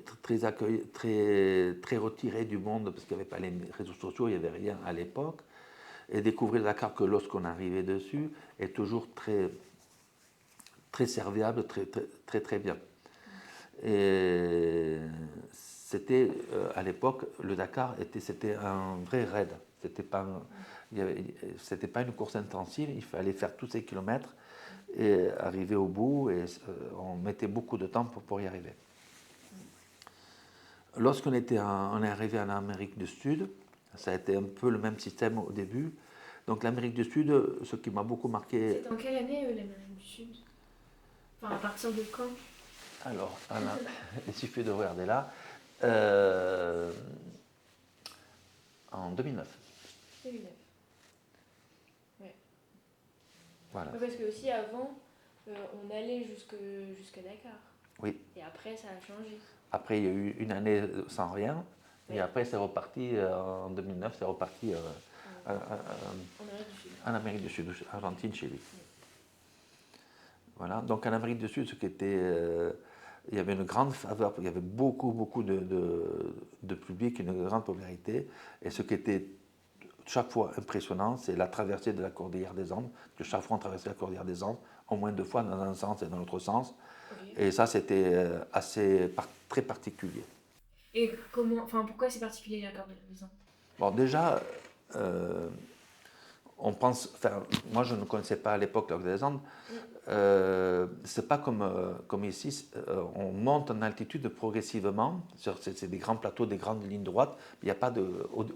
retirée du monde parce qu'il n'y avait pas les réseaux sociaux, il n'y avait rien à l'époque. Et découvrir Dakar que lorsqu'on arrivait dessus est toujours très serviable, très bien. Et c'était à l'époque, le Dakar c'était un vrai raid. C'était pas une course intensive. Il fallait faire tous ces kilomètres et arriver au bout. Et on mettait beaucoup de temps pour y arriver. Lorsqu'on est arrivé en Amérique du Sud, ça a été un peu le même système au début. Donc l'Amérique du Sud, ce qui m'a beaucoup marqué. C'est en quelle année l'Amérique du Sud? Enfin, à partir de quand? Alors, Anna, il suffit de regarder là. En 2009. 2009. Ouais. Voilà. Parce que aussi avant, on allait jusqu'à Dakar. Oui. Et après, ça a changé. Après, il y a eu une année sans rien. Oui. Et après, c'est reparti en 2009, c'est reparti en Amérique du Sud, Argentine, Chili. Oui. Voilà. Donc en Amérique du Sud, il y avait une grande faveur, il y avait beaucoup de public, une grande popularité. Et ce qui était chaque fois impressionnant, c'est la traversée de la Cordillère des Andes, que chaque fois on traversait la Cordillère des Andes, au moins 2 fois dans un sens et dans l'autre sens. Okay. Et ça, c'était très particulier. Et pourquoi c'est particulier la Cordillère des Andes? Bon, déjà, moi je ne connaissais pas à l'époque la Cordillère des Andes. C'est pas comme ici, on monte en altitude progressivement. C'est des grands plateaux, des grandes lignes droites. Il n'y a pas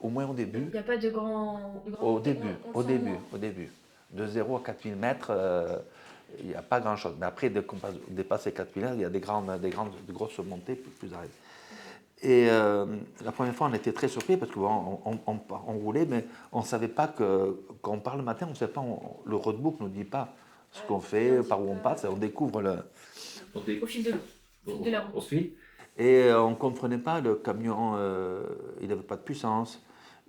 au moins au début. Il n'y a pas de grands. Au début. De 0 à 4000 mètres, il n'y a pas grand chose. Mais après, dès qu'on dépasse les 4000 mètres, il y a de grosses montées plus arrêtées. Et la première fois, on était très surpris parce qu'on roulait, mais on ne savait pas quand on part le matin, on ne savait pas, le roadbook ne nous dit pas ce qu'on fait, par où on passe, on découvre au fil de la route. Au fil. Et on ne comprenait pas, le camion, il n'avait pas de puissance,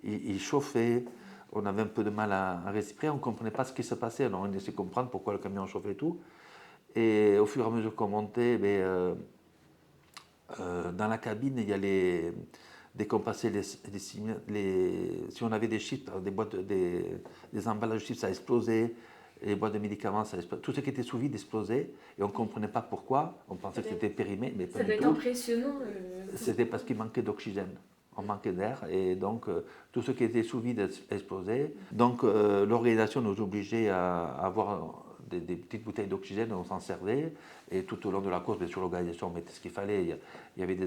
il chauffait, on avait un peu de mal à respirer, on ne comprenait pas ce qui se passait, alors on essayait de comprendre pourquoi le camion chauffait et tout. Et au fur et à mesure qu'on montait, dans la cabine, il y a dès qu'on passait si on avait des chips, des emballages de chips, ça explosait, les boîtes de médicaments, ça explosait. Tout ce qui était sous vide explosait et on ne comprenait pas pourquoi. On pensait que c'était périmé, mais pas du tout. Ça doit être impressionnant. C'était parce qu'il manquait d'oxygène. On manquait d'air et donc tout ce qui était sous vide explosait. Donc l'organisation nous obligeait à avoir des petites bouteilles d'oxygène, on s'en servait, et tout au long de la course, bien sûr, l'organisation mettait ce qu'il fallait. Il y avait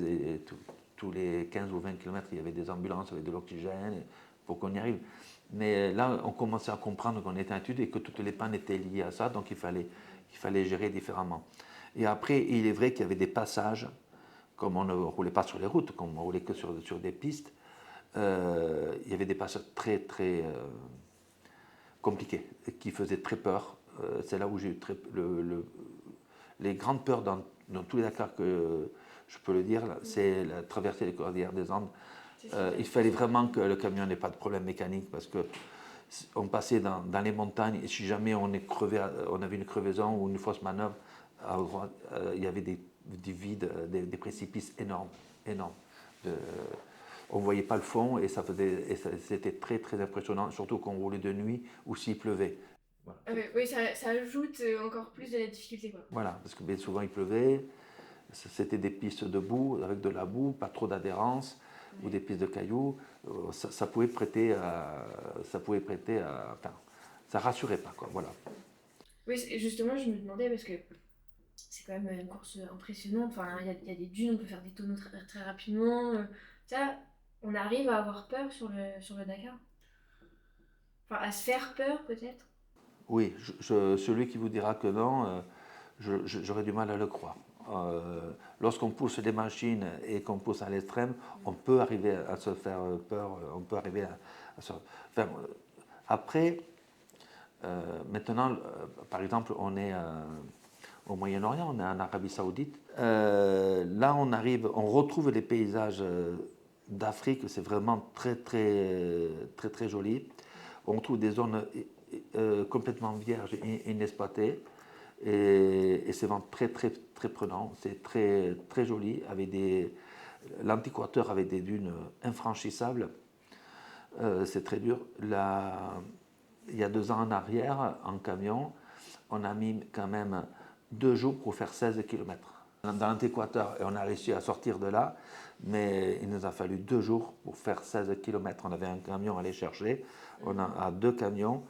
tous les 15 ou 20 km, il y avait des ambulances avec de l'oxygène pour qu'on y arrive. Mais là, on commençait à comprendre qu'on était en étude et que toutes les pannes étaient liées à ça, donc il fallait gérer différemment. Et après, il est vrai qu'il y avait des passages comme on ne roulait pas sur les routes, comme on roulait que sur des pistes, il y avait des passages très très compliqués qui faisaient très peur. C'est là où j'ai eu les grandes peurs dans tous les Dakar que je peux le dire, c'est la traversée des Cordillères des Andes. Il fallait vraiment que le camion n'ait pas de problème mécanique parce que on passait dans les montagnes et si jamais on est crevé, on avait une crevaison ou une fausse manœuvre, il y avait des vides, des précipices énormes, énormes. On ne voyait pas le fond et c'était très très impressionnant, surtout quand on roulait de nuit ou s'il pleuvait. Voilà. Oui, ça ajoute encore plus de la difficulté, quoi. Voilà, parce que bien souvent il pleuvait, c'était des pistes de boue, avec de la boue, pas trop d'adhérence, ou des pistes de cailloux, ça pouvait prêter à... Enfin, ça rassurait pas, quoi, voilà. Oui, justement, je me demandais, parce que c'est quand même une course impressionnante, enfin, il y a des dunes, on peut faire des tonneaux très, très rapidement, ça, on arrive à avoir peur sur le Dakar? Enfin, à se faire peur, peut-être? Oui, celui qui vous dira que non, j'aurais du mal à le croire. Lorsqu'on pousse les machines et qu'on pousse à l'extrême, on peut arriver à se faire peur, on peut arriver à se... Enfin, après, maintenant, par exemple, on est au Moyen-Orient, on est en Arabie Saoudite. Là, on retrouve les paysages d'Afrique, c'est vraiment très, très, très, très joli. On trouve des zones complètement vierges et inexploitées. Et c'est vraiment très, très, très prenant. C'est très, très joli. L'Antiquateur avec des dunes infranchissables. C'est très dur. Il y a 2 ans en arrière, en camion, on a mis quand même 2 jours pour faire 16 km. Dans l'Antiquateur, et on a réussi à sortir de là, mais il nous a fallu 2 jours pour faire 16 km. On avait un camion à aller chercher. On a 2 camions,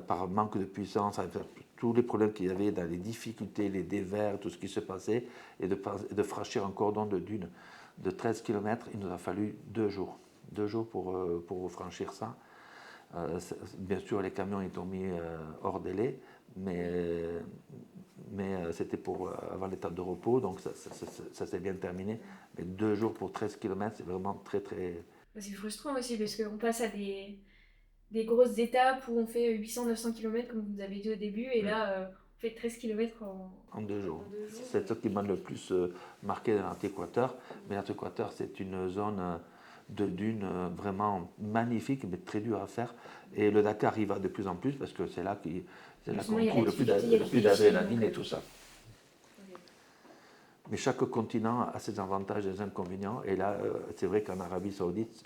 par manque de puissance, avec tous les problèmes qu'il y avait dans les difficultés, les dévers, tout ce qui se passait, et de franchir un cordon de dune de 13 km, il nous a fallu 2 jours. 2 jours pour franchir ça. Bien sûr, les camions ils ont mis hors délai, mais c'était pour avoir l'étape de repos, donc ça s'est bien terminé. Mais 2 jours pour 13 km, c'est vraiment très très... C'est frustrant aussi, parce qu'on passe à des grosses étapes où on fait 800-900 km, comme vous avez dit au début, et là, on fait 13 km en 2 jours. C'est ça qui m'a le plus marqué dans l'Antiquateur. Mais l'Antiquateur, c'est une zone de dunes vraiment magnifique, mais très dur à faire. Et le Dakar y va de plus en plus, parce que c'est là qu'on trouve le plus d'adrénaline et tout ça. Mais chaque continent a ses avantages et ses inconvénients. Et là, c'est vrai qu'en Arabie Saoudite,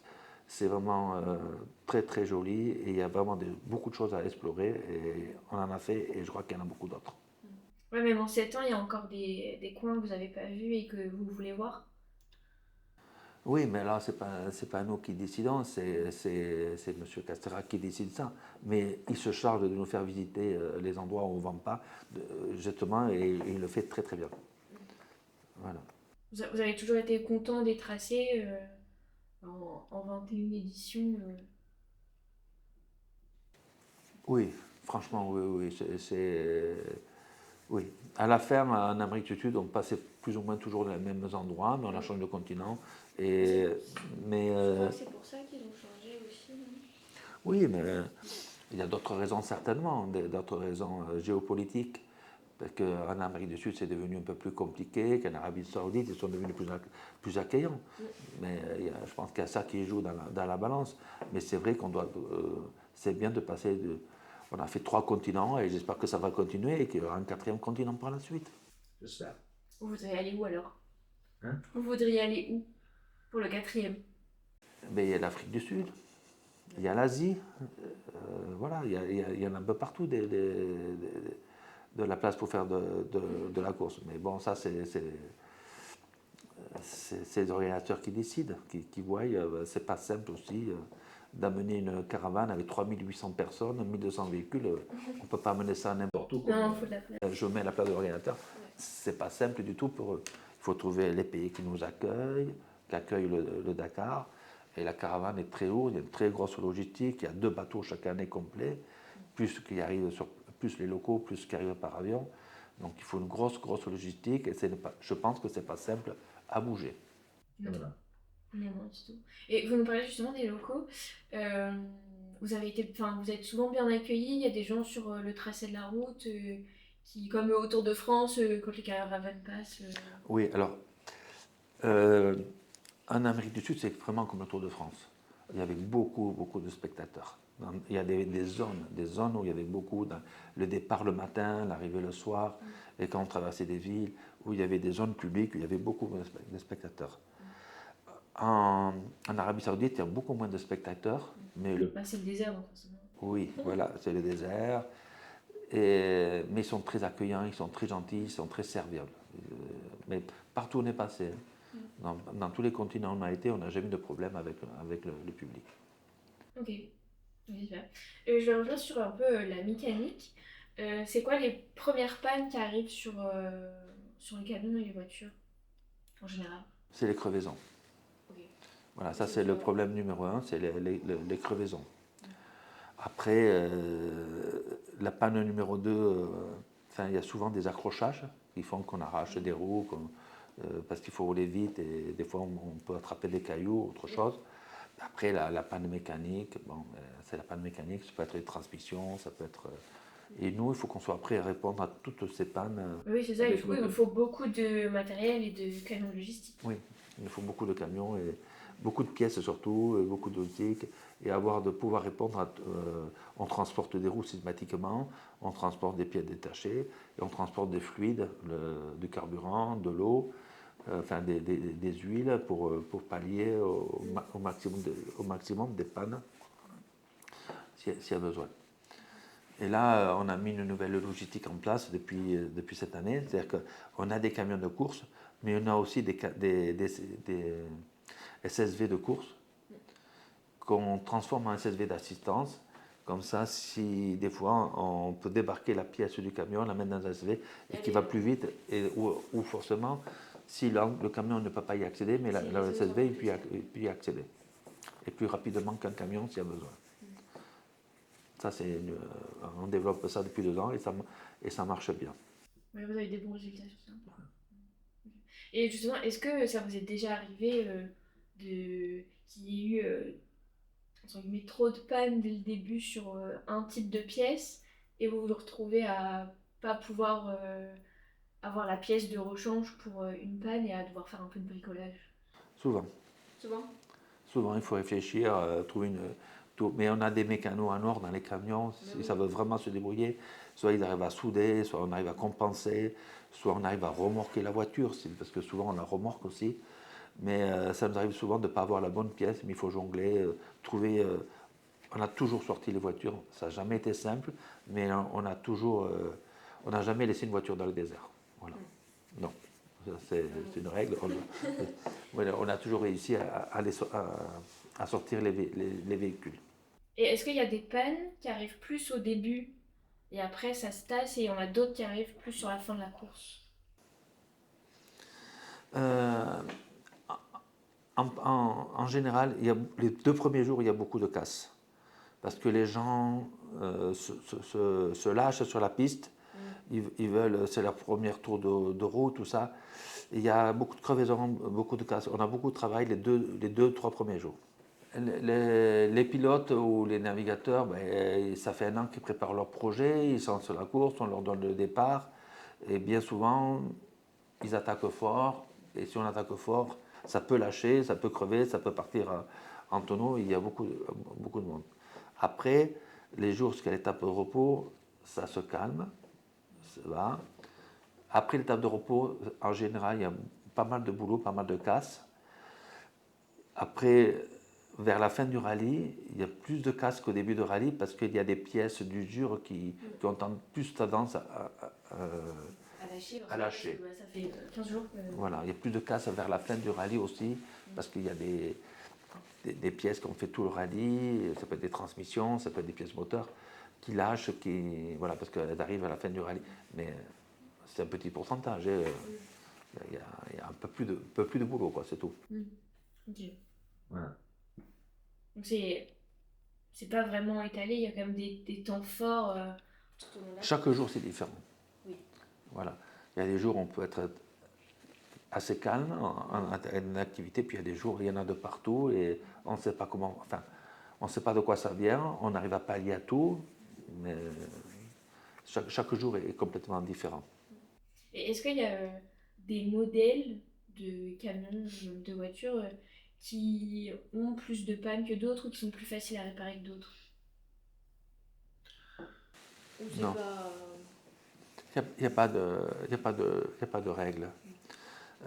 c'est vraiment très très joli et il y a vraiment beaucoup de choses à explorer et on en a fait et je crois qu'il y en a beaucoup d'autres. Ouais, même en 7 ans, il y a encore des coins que vous n'avez pas vus et que vous voulez voir. Oui, mais là, c'est pas nous qui décidons, c'est M. Castera qui décide ça. Mais il se charge de nous faire visiter les endroits où on ne vend pas, justement, et il le fait très très bien. Voilà. Vous avez toujours été content des tracés en 21 éditions Oui, franchement, oui, oui. Oui. À la fin, en Amérique du Sud, on passait plus ou moins toujours dans les mêmes endroits, mais on a changé de continent. Je crois que c'est pour ça qu'ils ont changé aussi. Oui, mais il y a d'autres raisons certainement, d'autres raisons géopolitiques. Parce qu'en Amérique du Sud, c'est devenu un peu plus compliqué qu'en Arabie Saoudite, ils sont devenus plus accueillants. Mais je pense qu'il y a ça qui joue dans la balance. Mais c'est vrai c'est bien de passer on a fait 3 continents et j'espère que ça va continuer et qu'il y aura un 4e continent par la suite. J'espère. Vous voudriez aller où alors? Hein? Vous voudriez aller où pour le 4e? Mais il y a l'Afrique du Sud, il y a l'Asie, voilà, il y en a un peu partout de la place pour faire de la course. Mais bon, ça, c'est les organisateurs qui décident, qui voient. C'est pas simple aussi d'amener une caravane avec 3800 personnes, 1200 véhicules. On ne peut pas amener ça n'importe où. Non, il faut de la place. Je mets la place de l'organisateur. C'est pas simple du tout pour eux. Il faut trouver les pays qui nous accueillent, qui accueillent le Dakar. Et la caravane est très lourde, il y a une très grosse logistique, il y a 2 bateaux chaque année complets, plus les locaux, plus qui arrivent par avion. Donc il faut une grosse logistique et je pense que ce n'est pas simple à bouger. Non. Voilà. Non, du tout. Et vous nous parlez justement des locaux. Vous êtes souvent bien accueillis. Il y a des gens sur le tracé de la route qui, comme au Tour de France, quand les caravanes passent. Oui, alors en Amérique du Sud, c'est vraiment comme le Tour de France. Il y avait beaucoup de spectateurs. Il y a des zones où il y avait beaucoup, le départ le matin, l'arrivée le soir, et quand on traversait des villes, où il y avait des zones publiques, où il y avait beaucoup de spectateurs. En Arabie Saoudite, il y a beaucoup moins de spectateurs. Mais c'est le désert, donc forcément. Oui, voilà, c'est le désert. Mais ils sont très accueillants, ils sont très gentils, ils sont très serviables. Mais partout où on est passé, dans tous les continents où on a été, on n'a jamais eu de problème avec le public. Ok, super. Je vais revenir sur un peu la mécanique. C'est quoi les premières pannes qui arrivent sur les camions et les voitures, en général? C'est les crevaisons. Okay. Voilà, ça c'est le problème numéro un, c'est les crevaisons. Après, la panne numéro 2, il y a souvent des accrochages qui font qu'on arrache des roues, parce qu'il faut rouler vite et des fois on peut attraper des cailloux, autre chose. Après, la panne mécanique, c'est la panne mécanique, ça peut être les transmissions, ça peut être... Et nous, il faut qu'on soit prêt à répondre à toutes ces pannes. Oui, c'est ça, il nous faut beaucoup de matériel et de camions logistiques. Oui, il nous faut beaucoup de camions et beaucoup de pièces surtout, et beaucoup d'outiques, et de pouvoir répondre on transporte des roues systématiquement, on transporte des pièces détachées, et on transporte des fluides, du carburant, de l'eau, des huiles pour pallier au maximum des pannes s'il y a besoin. Et là, on a mis une nouvelle logistique en place depuis cette année, c'est-à-dire qu'on a des camions de course, mais on a aussi des SSV de course qu'on transforme en SSV d'assistance. Comme ça, si des fois on peut débarquer la pièce du camion, la mettre dans un SSV et qui va plus vite, ou forcément, si le camion ne peut pas y accéder, mais le SSV il peut y accéder. Et plus rapidement qu'un camion s'il y a besoin. Ça, on développe ça depuis 2 ans et ça marche bien. Oui, vous avez des bons résultats sur ça. Et justement, est-ce que ça vous est déjà arrivé qu'il y ait eu entre guillemets, trop de panne dès le début sur un type de pièce et vous vous retrouvez à pas pouvoir avoir la pièce de rechange pour une panne et à devoir faire un peu de bricolage? Souvent. Souvent, il faut réfléchir, trouver mais on a des mécanos en or dans les camions, si ça veut vraiment se débrouiller, soit ils arrivent à souder, soit on arrive à compenser, soit on arrive à remorquer la voiture, parce que souvent on la remorque aussi. Mais ça nous arrive souvent de ne pas avoir la bonne pièce, mais il faut jongler, trouver. On a toujours sorti les voitures, ça n'a jamais été simple, mais on n'a jamais laissé une voiture dans le désert. Voilà. Non, c'est une règle. On a toujours réussi à sortir les véhicules. Et est-ce qu'il y a des pannes qui arrivent plus au début et après ça se tasse et on a d'autres qui arrivent plus sur la fin de la course? En général, les 2 premiers jours, il y a beaucoup de casses. Parce que les gens se lâchent sur la piste. Ils veulent, c'est leur premier tour de route, tout ça. Il y a beaucoup de crevaisons, beaucoup de casses. On a beaucoup de travail les 2-3 premiers jours. Les pilotes ou les navigateurs, ça fait 1 an qu'ils préparent leur projet, ils sont sur la course, on leur donne le départ. Et bien souvent, ils attaquent fort. Et si on attaque fort, ça peut lâcher, ça peut crever, ça peut partir en tonneau. Il y a beaucoup de monde. Après, les jours jusqu'à l'étape de repos, ça se calme. Ça va. Après l'étape de repos, en général, il y a pas mal de boulot, pas mal de casse. Après, vers la fin du rallye, il y a plus de casse qu'au début de rallye parce qu'il y a des pièces d'usure qui ont plus tendance à lâcher. Ça fait 15 jours que... Voilà, il y a plus de casse vers la fin du rallye aussi parce qu'il y a des pièces qui ont fait tout le rallye, ça peut être des transmissions, ça peut être des pièces moteurs qui lâchent, voilà, parce qu'elles arrivent à la fin du rallye. Mais c'est un petit pourcentage. Il y a un peu plus de boulot, quoi, c'est tout. Ok. Voilà. Donc c'est pas vraiment étalé, il y a quand même des temps forts tout au long de la... Chaque jour, c'est différent. Oui. Voilà. Il y a des jours où on peut être assez calme en activité, puis il y a des jours où il y en a de partout et on ne sait pas comment, enfin, on ne sait pas de quoi ça vient, on n'arrive à pallier à tout, mais chaque jour est complètement différent. Et est-ce qu'il y a des modèles de camions, de voitures qui ont plus de pannes que d'autres ou qui sont plus faciles à réparer que d'autres? Ou c'est Non, pas... il n'y a, pas de, il y a pas de, il y a pas de règle.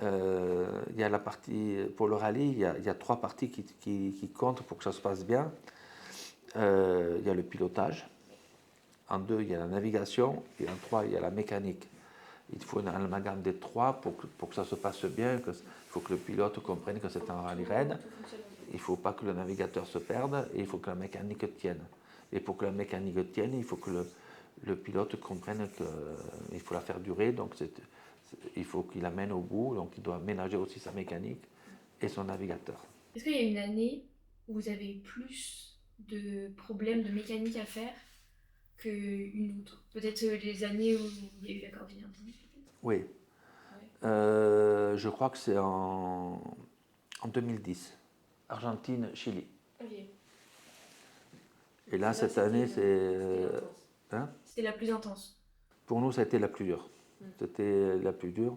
Il y a la partie, pour le rallye, il y a trois parties qui comptent pour que ça se passe bien. Il y a le pilotage. En deux, il y a la navigation. Et en trois, il y a la mécanique. Il faut un amalgame des trois pour que ça se passe bien. Il faut que le pilote comprenne que c'est un rallye raid. Il ne faut pas que le navigateur se perde et il faut que la mécanique tienne. Et pour que la mécanique tienne, il faut que le pilote comprenne qu'il faut la faire durer. Donc il faut qu'il l'amène au bout. Donc il doit ménager aussi sa mécanique et son navigateur. Est-ce qu'il y a une année où vous avez plus de problèmes de mécanique à faire qu'une autre? Peut-être les années où il y a eu la Corvinardie. Oui. Ouais. Je crois que c'est en 2010. Argentine, Chili. Ok. Et là, cette année, c'est. Hein? C'était la plus intense. Pour nous, ça a été la plus dure. C'était la plus dure.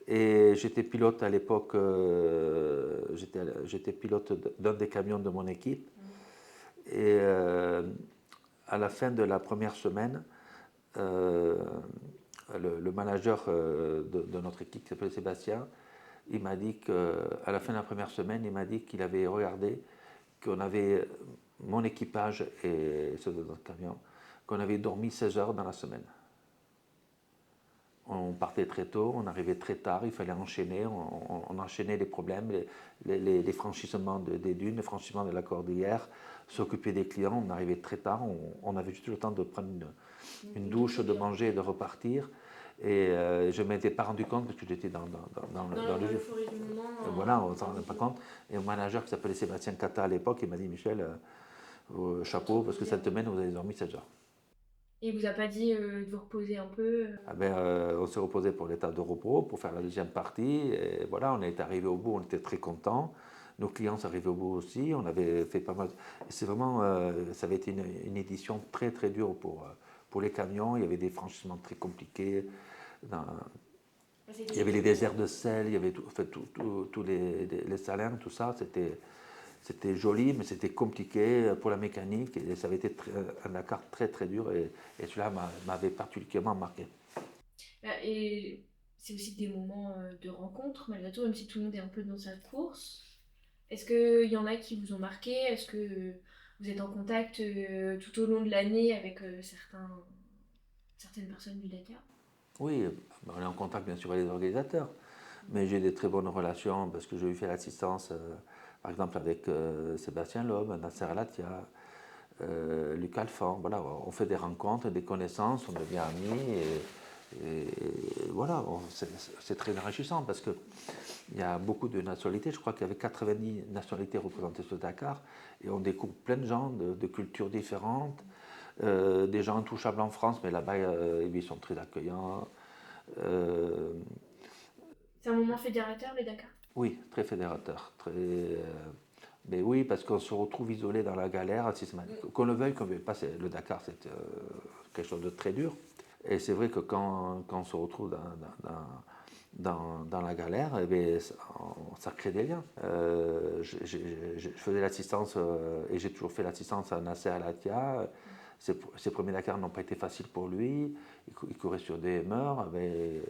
Et j'étais pilote à l'époque, j'étais pilote d'un des camions de mon équipe. Et à la fin de la première semaine, le manager de notre équipe, qui s'appelle Sébastien, il m'a dit qu'à la fin de la première semaine, il m'a dit qu'il avait regardé qu'on avait, mon équipage et ceux de notre camion, qu'on avait dormi 16 heures dans la semaine. On partait très tôt, on arrivait très tard, il fallait enchaîner, on enchaînait les problèmes, les franchissements des dunes, le franchissement de la cordillère, s'occuper des clients, on arrivait très tard, on avait juste le temps de prendre une douche, de manger et de repartir. Et je ne m'étais pas rendu compte parce que j'étais dans l'euphorie du moment. Voilà, on ne s'en rendait pas compte. Et un manager qui s'appelait Sébastien Cata à l'époque, il m'a dit Michel, chapeau, parce que cette semaine, vous avez dormi 7 heures. Et il vous a pas dit de vous reposer un peu Ah ben, on s'est reposé pour l'étape de repos, pour faire la deuxième partie. Et voilà, on est arrivé au bout, on était très contents. Nos clients sont arrivés au bout aussi. On avait fait pas mal. C'est vraiment, ça avait été une édition très très dure pour les camions. Il y avait des franchissements très compliqués. Il y avait les déserts de sel, il y avait tous les salins, tout ça. C'était joli, mais c'était compliqué pour la mécanique. Et ça avait été un Dakar très très dur. Et celui-là m'avait particulièrement marqué. Et c'est aussi des moments de rencontre, malgré tout, même si tout le monde est un peu dans sa course. Est-ce qu'il y en a qui vous ont marqué? Est-ce que vous êtes en contact tout au long de l'année avec certaines personnes du Dakar? Oui, on est en contact bien sûr avec les organisateurs. Mais j'ai des très bonnes relations parce que j'ai eu fait l'assistance, par exemple, avec Sébastien Loeb, Nasser Alatia, Luc Alphand. Voilà, on fait des rencontres, des connaissances, on devient amis. Et voilà, c'est très enrichissant parce qu'il y a beaucoup de nationalités. Je crois qu'il y avait 90 nationalités représentées sur Dakar. Et on découvre plein de gens de cultures différentes. Des gens intouchables en France, mais là-bas, ils sont très accueillants. C'est un moment fédérateur, les Dakar? Oui, très fédérateur. Mais oui, parce qu'on se retrouve isolé dans la galère. Qu'on le veuille, qu'on ne le veuille pas, le Dakar, c'est quelque chose de très dur. Et c'est vrai que quand on se retrouve dans la galère, eh bien, ça crée des liens. Je faisais l'assistance, et j'ai toujours fait l'assistance à Nasser Alatia. Ses premiers Dakar n'ont pas été faciles pour lui. Il courait sur des meurs. Mais,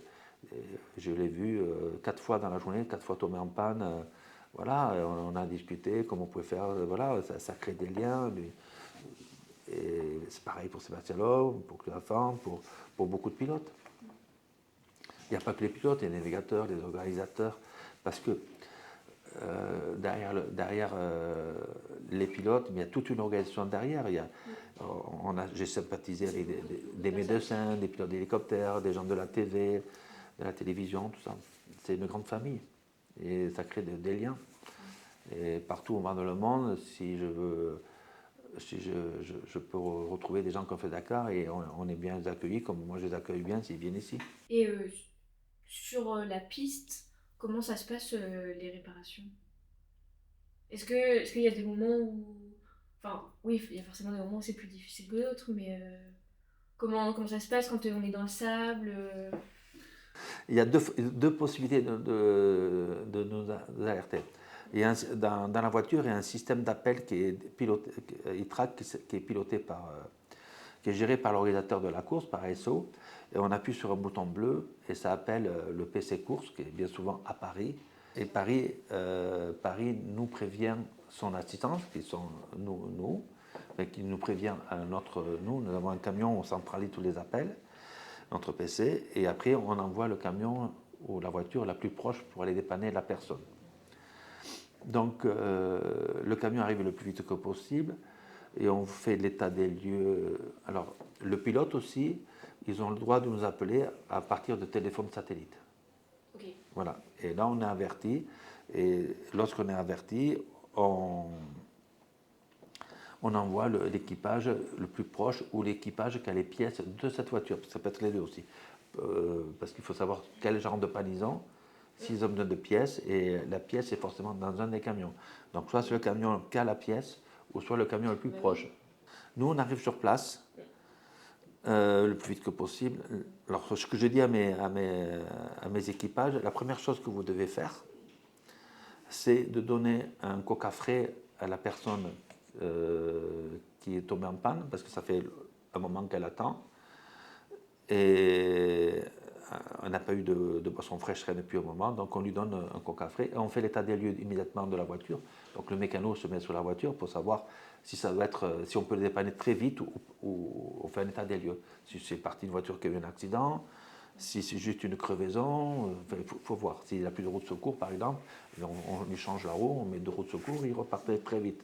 je l'ai vu 4 fois dans la journée, 4 fois tomber en panne. Voilà, on a discuté comment on pouvait faire. Voilà, ça crée des liens. Et c'est pareil pour Sébastien Loeb, pour Clafant, pour beaucoup de pilotes. Il n'y a pas que les pilotes, il y a les navigateurs, les organisateurs, parce que derrière les pilotes, il y a toute une organisation derrière. J'ai sympathisé avec des médecins, des pilotes d'hélicoptères, des gens de la TV, de la télévision, tout ça. C'est une grande famille et ça crée des liens. Et partout dans le monde, si je veux si je peux retrouver des gens qui ont fait Dakar et on est bien accueillis, comme moi je les accueille bien s'ils viennent ici. Et sur la piste, comment ça se passe les réparations? Est-ce qu'il y a des moments où... Enfin, oui, il y a forcément des moments où c'est plus difficile que d'autres, mais comment ça se passe quand on est dans le sable Il y a deux possibilités de nous alerter. Dans la voiture, il y a un système d'appel qui est piloté, qui est piloté qui est géré par l'organisateur de la course, par ASO. Et on appuie sur un bouton bleu et ça appelle le PC course, qui est bien souvent à Paris. Et Paris nous prévient son assistance, qui sont nous, mais qui nous prévient nous avons un camion, on centralise tous les appels, notre PC, et après on envoie le camion ou la voiture la plus proche pour aller dépanner la personne. Donc le camion arrive le plus vite que possible et on fait l'état des lieux. Alors le pilote aussi, ils ont le droit de nous appeler à partir de téléphones satellites. Ok. Voilà. Et là on est averti et lorsqu'on est averti, on envoie l'équipage le plus proche ou l'équipage qui a les pièces de cette voiture. Ça peut être les deux aussi. Parce qu'il faut savoir quel genre de panne ils ont, s'ils ont besoin de pièces, et la pièce est forcément dans un des camions. Donc soit c'est le camion qui a la pièce, ou soit le camion le plus proche. Nous, on arrive sur place le plus vite que possible. Alors ce que je dis à mes équipages, la première chose que vous devez faire, c'est de donner un coca frais à la personne qui est tombée en panne, parce que ça fait un moment qu'elle attend. Et on n'a pas eu de boisson fraîche depuis un moment, donc on lui donne un coca frais et on fait l'état des lieux immédiatement de la voiture. Donc le mécano se met sur la voiture pour savoir si ça doit être, si on peut le dépanner très vite ou on fait un état des lieux. Si c'est parti d'une voiture qui a eu un accident, si c'est juste une crevaison, il faut voir. S'il n'a plus de roue de secours, par exemple, on lui change la roue, on met 2 roues de secours, il repart très vite.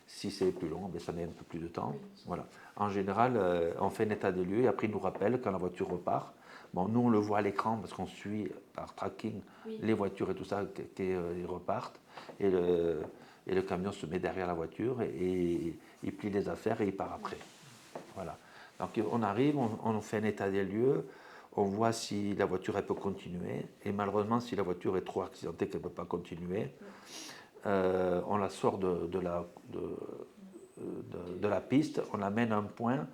Si c'est plus long, ça met un peu plus de temps. Voilà. En général, on fait un état des lieux et après, il nous rappelle quand la voiture repart. Bon, nous, on le voit à l'écran parce qu'on suit par tracking les voitures et tout ça, qui repartent. Et le camion se met derrière la voiture et il plie les affaires et il part après. Voilà. Donc, on arrive, on fait un état des lieux, on voit si la voiture elle peut continuer. Et malheureusement, si la voiture est trop accidentée qu'elle ne peut pas continuer, on la sort de la piste, on l'amène à un point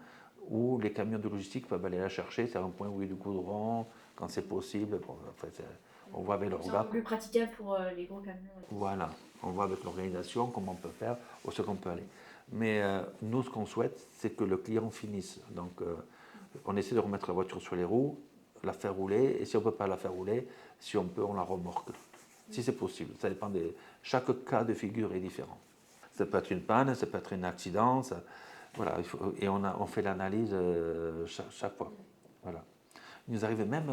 où les camions de logistique peuvent aller la chercher. C'est un point où il y a du goudron, quand c'est possible. Bon, en fait, on voit avec le regard. C'est un peu plus praticable pour les gros camions. Voilà, on voit avec l'organisation comment on peut faire, où ce qu'on peut aller. Mais nous, ce qu'on souhaite, c'est que le client finisse. Donc, on essaie de remettre la voiture sur les roues, la faire rouler, et si on ne peut pas la faire rouler, si on peut, on la remorque. Si c'est possible. Ça dépend chaque cas de figure est différent. Ça peut être une panne, ça peut être un accident. Voilà, et on fait l'analyse chaque fois. Voilà. Il nous arrive même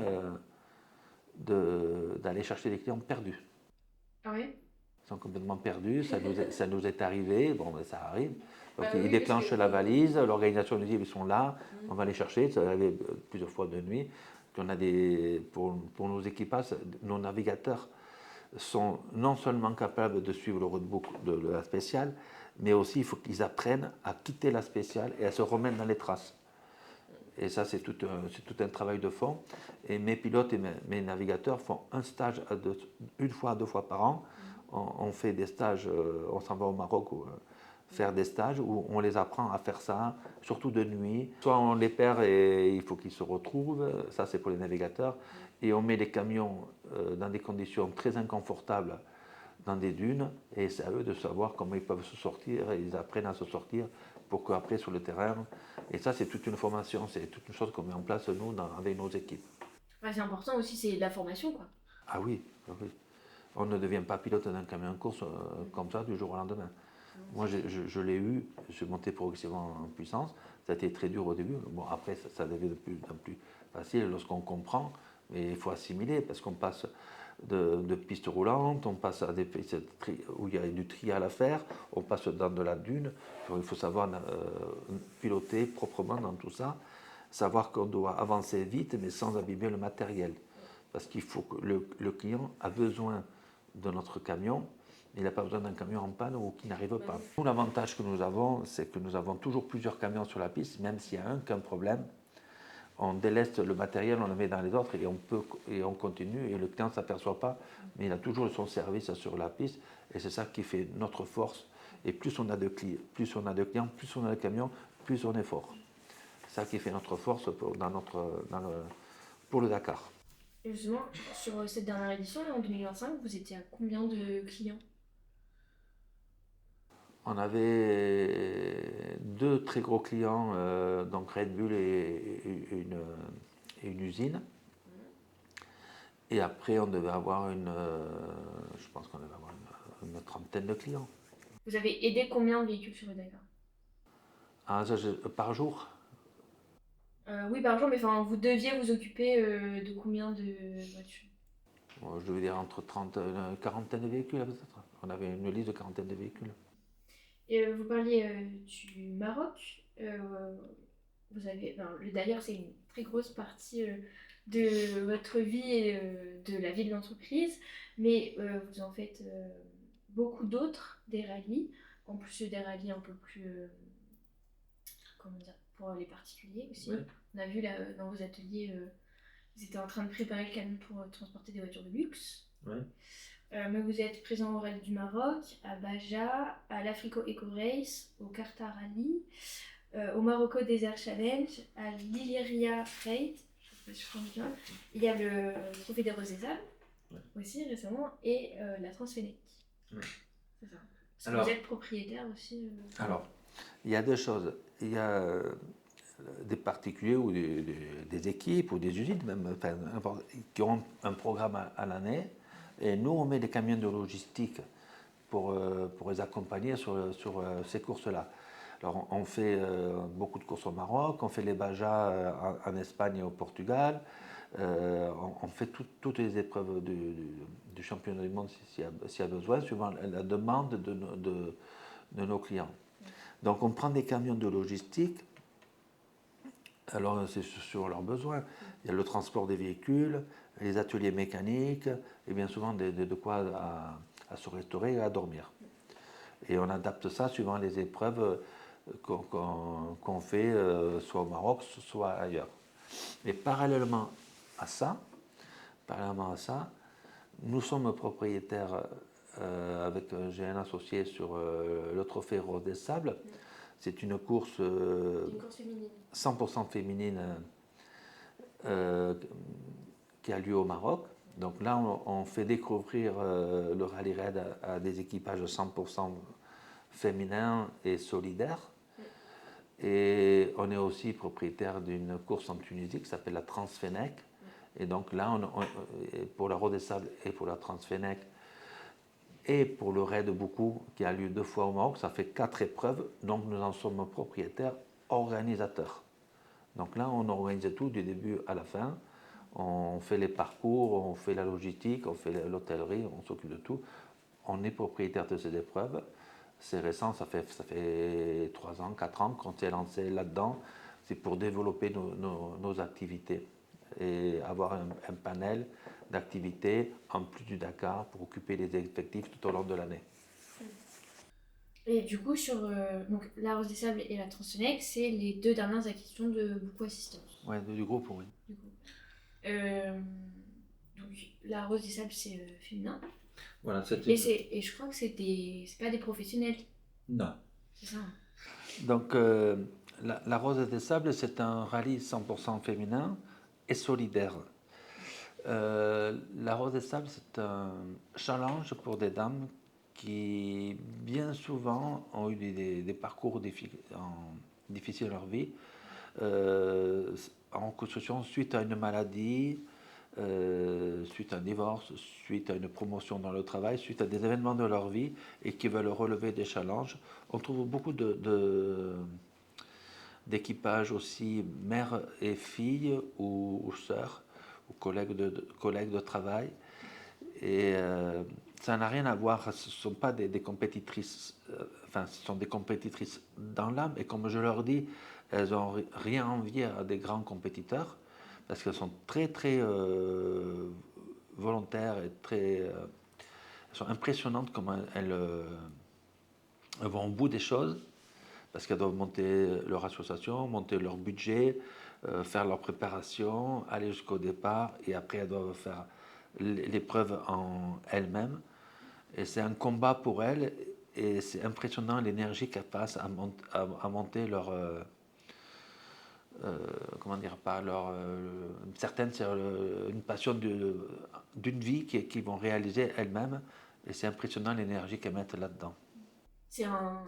d'aller chercher des clients perdus. Ah oui? Ils sont complètement perdus, ça nous est arrivé, bon, ben, ça arrive. Donc Bah ils oui, déclenchent la valise, l'organisation nous dit ils sont là, on va les chercher. Ça arrive plusieurs fois de nuit. On a pour nos équipages, nos navigateurs sont non seulement capables de suivre le roadbook de la spéciale, mais aussi il faut qu'ils apprennent à quitter la spéciale et à se remettre dans les traces. Et ça, c'est tout un travail de fond. Et mes pilotes et mes navigateurs font un stage une fois à 2 fois par an. On fait des stages, on s'en va au Maroc faire des stages où on les apprend à faire ça, surtout de nuit. Soit on les perd et il faut qu'ils se retrouvent, ça c'est pour les navigateurs, et on met les camions dans des conditions très inconfortables dans des dunes, et c'est à eux de savoir comment ils peuvent se sortir, et ils apprennent à se sortir pour qu'après sur le terrain, et ça c'est toute une formation, c'est toute une chose qu'on met en place nous avec nos équipes. Ouais, c'est important aussi, c'est la formation, quoi. Ah oui, ah oui. On ne devient pas pilote d'un camion de course comme ça du jour au lendemain. Moi, je l'ai eu, je suis monté progressivement en puissance. Ça a été très dur au début. Bon, après, ça devient de plus en plus facile lorsqu'on comprend. Mais il faut assimiler parce qu'on passe de pistes roulantes, on passe à des pistes où il y a du trial à faire, on passe dans de la dune. Il faut savoir piloter proprement dans tout ça, savoir qu'on doit avancer vite mais sans abîmer le matériel. Parce qu'il faut que le client a besoin de notre camion Il n'a pas besoin d'un camion en panne ou qui n'arrive pas. Nous, l'avantage que nous avons, c'est que nous avons toujours plusieurs camions sur la piste, même s'il y a un qu'un problème. On déleste le matériel, on le met dans les autres et on continue et le client ne s'aperçoit pas, mais il a toujours son service sur la piste et c'est ça qui fait notre force. Et plus on a de clients, plus on a de camions, plus on est fort. C'est ça qui fait notre force pour le Dakar. Et justement, sur cette dernière édition, là, en 2025, vous étiez à combien de clients? On avait deux très gros clients, donc Red Bull et une usine. Et après, on devait avoir je pense qu'on devait avoir une trentaine de clients. Vous avez aidé combien de véhicules sur le Dakar? Ah, par jour? Oui, par jour, mais enfin, vous deviez vous occuper de combien de voitures? Je devais dire entre 30 une quarantaine de véhicules peut-être. On avait une liste de quarantaine de véhicules. Et vous parliez du Maroc. Vous avez, d'ailleurs, c'est une très grosse partie de votre vie et de la vie de l'entreprise, mais vous en faites beaucoup d'autres, des rallyes, en plus des rallyes un peu plus, comment dire, pour les particuliers aussi. Ouais. On a vu là, dans vos ateliers, ils étaient en train de préparer le camion pour transporter des voitures de luxe. Ouais. Mais vous êtes présent au Rallye du Maroc, à Baja, à l'Africo Eco Race, au Karta Rally, au Morocco Desert Challenge, à l'Illyria Freight, je pense bien. Il y a le Trophée des Roses des Alpes, aussi récemment, et la Transfenec. Ouais. C'est ça. Parce que vous êtes propriétaire aussi. Alors, il y a deux choses. Il y a des particuliers ou des équipes ou des usines même, enfin, qui ont un programme à l'année. Et nous, on met des camions de logistique pour les accompagner sur ces courses-là. Alors, on fait beaucoup de courses au Maroc, on fait les Baja en Espagne et au Portugal, on fait toutes les épreuves du championnat du monde s'il y a besoin, suivant la demande de nos clients. Donc, on prend des camions de logistique. Alors, c'est sur leurs besoins. Il y a le transport des véhicules, les ateliers mécaniques, et bien souvent de quoi à se restaurer et à dormir. Et on adapte ça suivant les épreuves qu'on fait, soit au Maroc, soit ailleurs. Et parallèlement à ça, nous sommes propriétaires j'ai un associé sur le Trophée Rose des Sables. C'est une course, 100% féminine qui a lieu au Maroc. Donc là, on fait découvrir le rallye raid à des équipages 100% féminins et solidaires. Et on est aussi propriétaire d'une course en Tunisie qui s'appelle la Transfenec. Et donc là, pour la Rose des Sables et pour la Transfenec, et pour le raid Boukou qui a lieu 2 fois au Maroc, ça fait 4 épreuves, donc nous en sommes propriétaires, organisateurs. Donc là, on organise tout du début à la fin, on fait les parcours, on fait la logistique, on fait l'hôtellerie, on s'occupe de tout. On est propriétaire de ces épreuves. C'est récent, ça fait 3 ans, 4 ans qu'on s'est lancé là-dedans. C'est pour développer nos activités et avoir un panel d'activités en plus du Dakar pour occuper les effectifs tout au long de l'année. Et du coup, sur donc, la Rose des Sables et la Transfenec, c'est les 2 dernières acquisitions de Boukou Assistance. Oui, du groupe, oui. Du groupe. Donc, la Rose des Sables, c'est féminin. Voilà, et je crois que c'est pas des professionnels. Non. C'est ça. Donc, la Rose des Sables, c'est un rallye 100% féminin et solidaire. La Rose des Sables, c'est un challenge pour des dames qui, bien souvent, ont eu des parcours difficiles dans leur vie, en construction suite à une maladie, suite à un divorce, suite à une promotion dans le travail, suite à des événements de leur vie et qui veulent relever des challenges. On trouve beaucoup d'équipages aussi, mères et filles ou sœurs, ou collègues de travail. Et ça n'a rien à voir, ce ne sont pas des compétitrices, ce sont des compétitrices dans l'âme, et comme je leur dis, elles n'ont rien envié à des grands compétiteurs, parce qu'elles sont très très volontaires et elles sont impressionnantes comment elles vont au bout des choses, parce qu'elles doivent monter leur association, monter leur budget, faire leur préparation, aller jusqu'au départ, et après elles doivent faire l'épreuve en elles-mêmes. Et c'est un combat pour elles, et c'est impressionnant l'énergie qu'elles passent à monter leur... comment dire, pas leur... certaines, c'est une passion d'une vie qu'ils vont réaliser elles-mêmes, et c'est impressionnant l'énergie qu'elles mettent là-dedans. C'est un,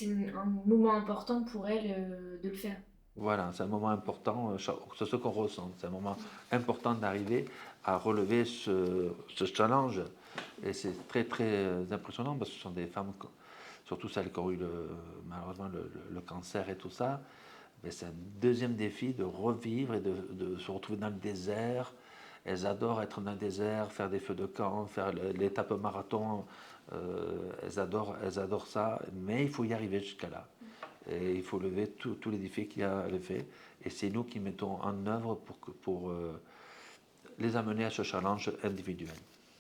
un moment important pour elle de le faire. Voilà, c'est un moment important, c'est ce qu'on ressent, c'est un moment important d'arriver à relever ce challenge. Et c'est très très impressionnant parce que ce sont des femmes, surtout celles qui ont eu malheureusement le cancer et tout ça. Mais c'est un deuxième défi de revivre et de se retrouver dans le désert. Elles adorent être dans le désert, faire des feux de camp, faire l'étape marathon. Elles adorent ça, mais il faut y arriver jusqu'à là. Et il faut lever tous les défis qu'il y a à lever. Et c'est nous qui mettons en œuvre pour les amener à ce challenge individuel.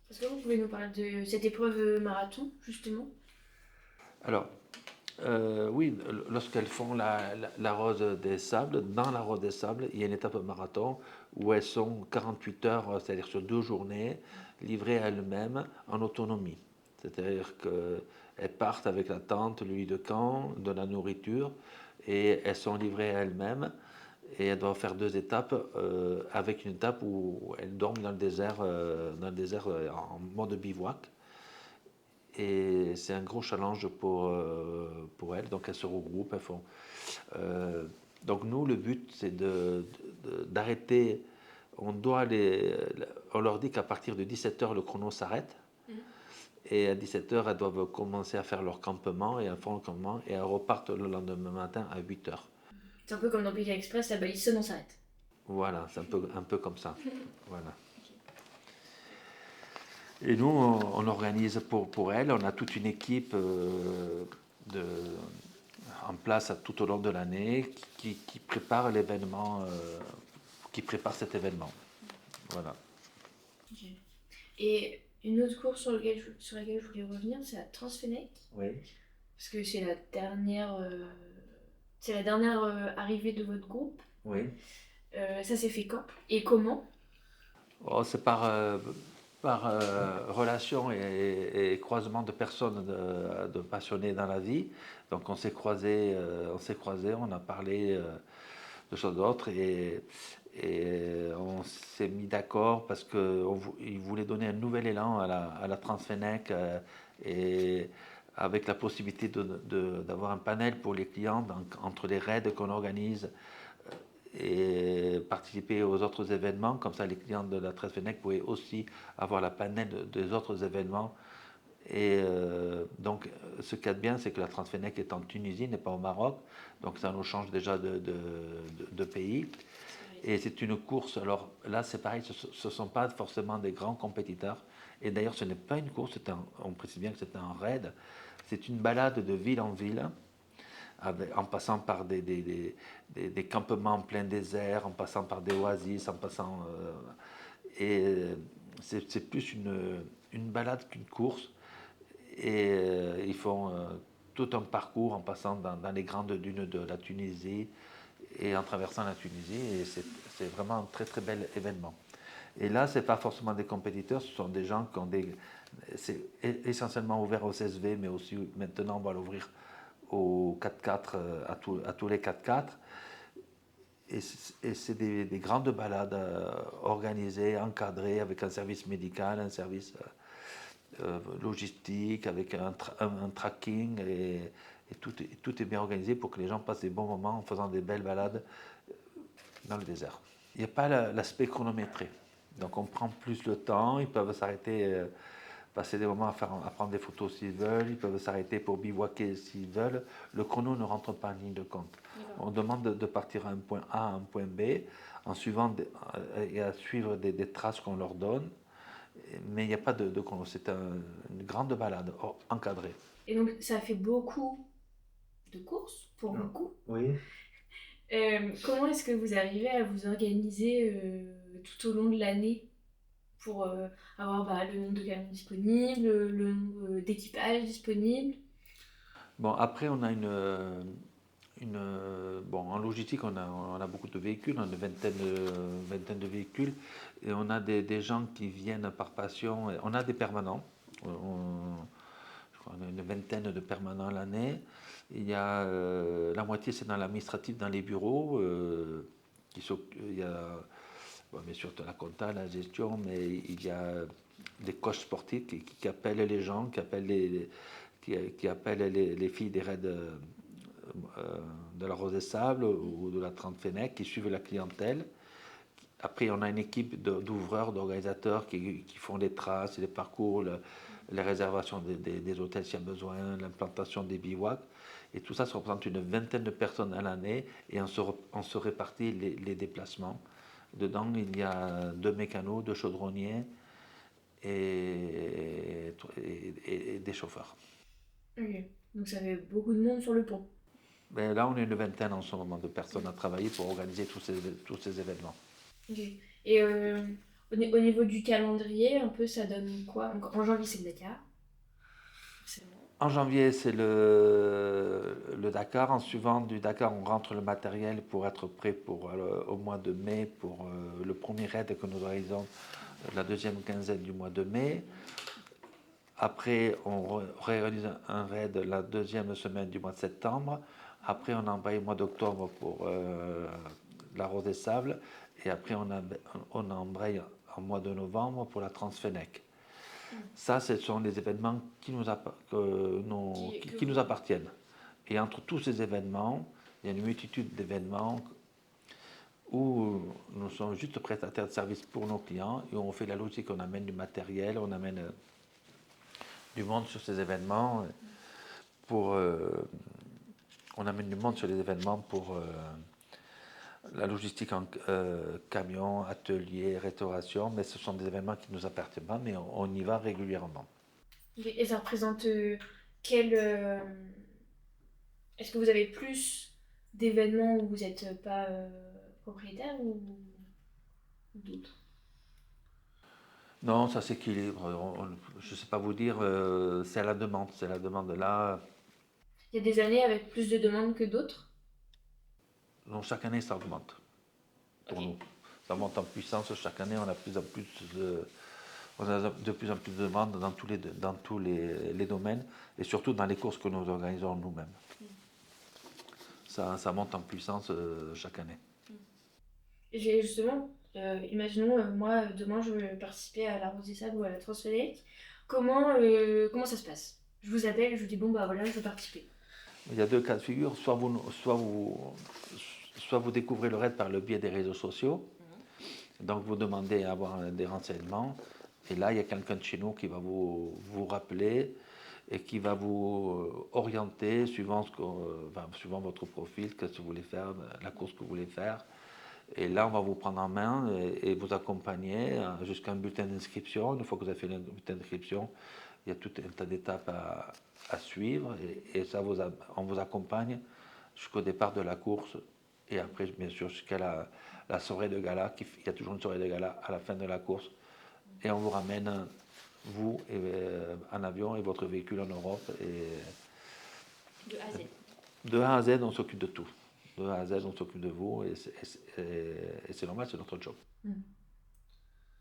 Est-ce que vous pouvez nous parler de cette épreuve marathon, justement? Alors, oui, lorsqu'elles font la Rose des Sables, dans la Rose des Sables, il y a une étape marathon où elles sont 48 heures, c'est-à-dire sur 2 journées, livrées à elles-mêmes en autonomie. C'est-à-dire qu'elles partent avec la tente, le lit de camp, de la nourriture, et elles sont livrées à elles-mêmes. Et elles doivent faire 2 étapes, avec une étape où elles dorment dans le désert en mode bivouac. Et c'est un gros challenge pour elles. Donc elles se regroupent, elles font. Donc nous, le but, c'est d'arrêter. On leur dit qu'à partir de 17h, le chrono s'arrête. Et à 17h, elles doivent commencer à faire leur campement, et elles font le campement, et elles repartent le lendemain matin à 8h. C'est un peu comme dans Pékin Express, la balise sonne, on s'arrête. Voilà, c'est un peu comme ça. Voilà. Et nous, on organise pour elles, on a toute une équipe en place tout au long de l'année qui prépare l'événement, qui prépare cet événement. Voilà. Okay. Et une autre course sur laquelle je voulais revenir, c'est la Transfennec. Oui. Parce que c'est la dernière arrivée de votre groupe. Oui. Ça s'est fait quand et comment? Oh, c'est par relation et croisement de personnes, de passionnés dans la vie. Donc on s'est croisés, on a parlé de choses d'autres, et on s'est mis d'accord parce qu'ils voulaient donner un nouvel élan à la Transfennec, et avec la possibilité d'avoir un panel pour les clients entre les raids qu'on organise, et participer aux autres événements. Comme ça, les clients de la Transfennec pouvaient aussi avoir la panel des autres événements. Et donc, ce qu'il y a de bien, c'est que la Transfennec est en Tunisie, n'est pas au Maroc. Donc, ça nous change déjà de pays. Et c'est une course. Alors là, c'est pareil, ce ne sont pas forcément des grands compétiteurs. Et d'ailleurs, ce n'est pas une course, on précise bien que c'est un raid. C'est une balade de ville en ville, en passant par des campements en plein désert, en passant par des oasis, en passant... et c'est plus une balade qu'une course. Et ils font tout un parcours en passant dans les grandes dunes de la Tunisie et en traversant la Tunisie. Et c'est vraiment un très très bel événement. Et là, ce n'est pas forcément des compétiteurs, ce sont des gens qui ont des... C'est essentiellement ouvert au CSV, mais aussi maintenant on va l'ouvrir aux 4x4, à tous les 4x4. Et c'est des grandes balades organisées, encadrées, avec un service médical, un service logistique, avec un tracking, et tout est bien organisé pour que les gens passent des bons moments en faisant des belles balades dans le désert. Il n'y a pas l'aspect chronométré. Donc on prend plus le temps, ils peuvent s'arrêter, passer des moments à prendre des photos s'ils veulent, ils peuvent s'arrêter pour bivouaquer s'ils veulent. Le chrono ne rentre pas en ligne de compte. On demande de partir à un point A à un point B en suivant et à suivre des traces qu'on leur donne, mais il n'y a pas de chrono. C'est une grande balade encadrée. Et donc ça fait beaucoup de courses pour beaucoup. Oui. Comment est-ce que vous arrivez à vous organiser tout au long de l'année pour avoir le nombre de camions disponibles, le nombre d'équipages disponibles? Bon, après, on a bon, en logistique, on a beaucoup de véhicules, on a une vingtaine de véhicules, et on a des gens qui viennent par passion. On a des permanents. Je crois qu'on a une vingtaine de permanents l'année. Il y a la moitié, c'est dans l'administratif, dans les bureaux. Il y a bon, bien sûr de la compta, la gestion, mais il y a des coachs sportifs qui appellent les gens, qui appellent les filles des raids de la Rose des Sables ou de la Trente Fenech, qui suivent la clientèle. Après, on a une équipe d'ouvreurs, d'organisateurs qui font les traces, les parcours, les réservations des hôtels s'il y a besoin, l'implantation des bivouacs. Et tout ça représente une vingtaine de personnes à l'année et on se répartit les déplacements. Dedans, il y a 2 mécanos, 2 chaudronniers et des chauffeurs. Ok. Donc ça fait beaucoup de monde sur le pont. Mais là, on est une vingtaine en ce moment de personnes à travailler pour organiser tous ces événements. Ok. Et au niveau du calendrier, un peu, ça donne quoi? Donc, en janvier, c'est le Dakar, forcément. En janvier, c'est le Dakar. En suivant du Dakar, on rentre le matériel pour être prêt au mois de mai pour le premier raid que nous organisons la deuxième quinzaine du mois de mai. Après, on réalise un raid la deuxième semaine du mois de septembre. Après, on embraye au mois d'octobre pour la Rose des Sables. Et après, on embraye en mois de novembre pour la Transfenech. Ça, ce sont les événements qui nous appartiennent. Et entre tous ces événements, il y a une multitude d'événements où nous sommes juste prestataires de services pour nos clients et on fait la logistique, on amène du matériel, on amène du monde sur ces événements. On amène du monde sur les événements pour la logistique en camion, atelier, restauration, mais ce sont des événements qui ne nous appartiennent pas, mais on y va régulièrement. Et ça représente quel... Est-ce que vous avez plus d'événements où vous n'êtes pas propriétaire ou d'autres? Non, ça s'équilibre. Je ne sais pas vous dire, c'est à la demande. C'est la demande là. Il y a des années avec plus de demandes que d'autres? Donc chaque année, ça augmente pour Ok. nous. Ça monte en puissance. Chaque année, on a de plus en plus de demandes dans tous les domaines et surtout dans les courses que nous organisons nous-mêmes. Ça monte en puissance chaque année. J'ai justement, imaginons, moi, demain, je veux participer à la Rose des Sables ou à la Transfélec. Comment ça se passe? Je vous appelle et je vous dis, bon, bah voilà, je veux participer. Il y a 2 cas de figure. Soit vous découvrez le raid par le biais des réseaux sociaux. Donc vous demandez à avoir des renseignements. Et là, il y a quelqu'un de chez nous qui va vous rappeler et qui va vous orienter suivant votre profil, ce que vous voulez faire, la course que vous voulez faire. Et là, on va vous prendre en main et vous accompagner jusqu'à un bulletin d'inscription. Une fois que vous avez fait le bulletin d'inscription, il y a tout un tas d'étapes à suivre et on vous accompagne jusqu'au départ de la course et après, bien sûr, jusqu'à la soirée de gala. Il y a toujours une soirée de gala à la fin de la course et on vous ramène, vous, en avion et votre véhicule en Europe. Et De A à Z. de A à Z, on s'occupe de tout. De A à Z, on s'occupe de vous et c'est normal, c'est notre job.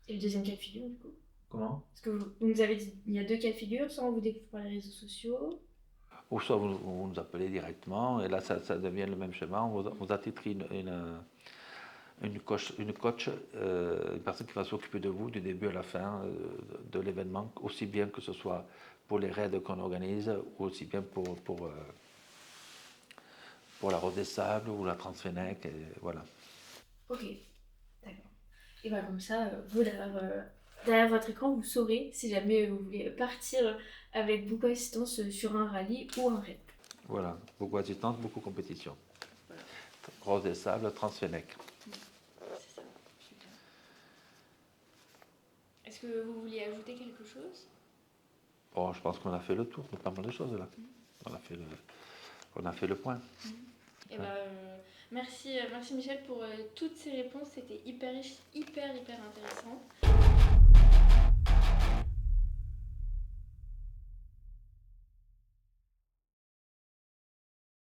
Et le deuxième cas de figure, du coup? Comment? Parce que vous nous avez dit, il y a 2 cas de figure, soit on vous découvre par les réseaux sociaux. Ou soit vous nous appelez directement, et là ça devient le même schéma, on vous attitre une coach, une personne qui va s'occuper de vous du début à la fin de l'événement, aussi bien que ce soit pour les raids qu'on organise, ou aussi bien pour la Rose des Sables ou la Transfenech, et voilà. Ok, d'accord. Et bah comme ça, vous, derrière votre écran, vous saurez si jamais vous voulez partir avec beaucoup d'assistance sur un rallye ou un raid. Voilà, beaucoup d'assistance, beaucoup de compétition. Voilà. Rose des Sables, Transfenech. C'est ça, super. Est-ce que vous vouliez ajouter quelque chose? Bon, je pense qu'on a fait le tour de pas mal de choses là. On a fait le point. Et bah, merci Michel pour toutes ces réponses, c'était hyper riche, hyper intéressant.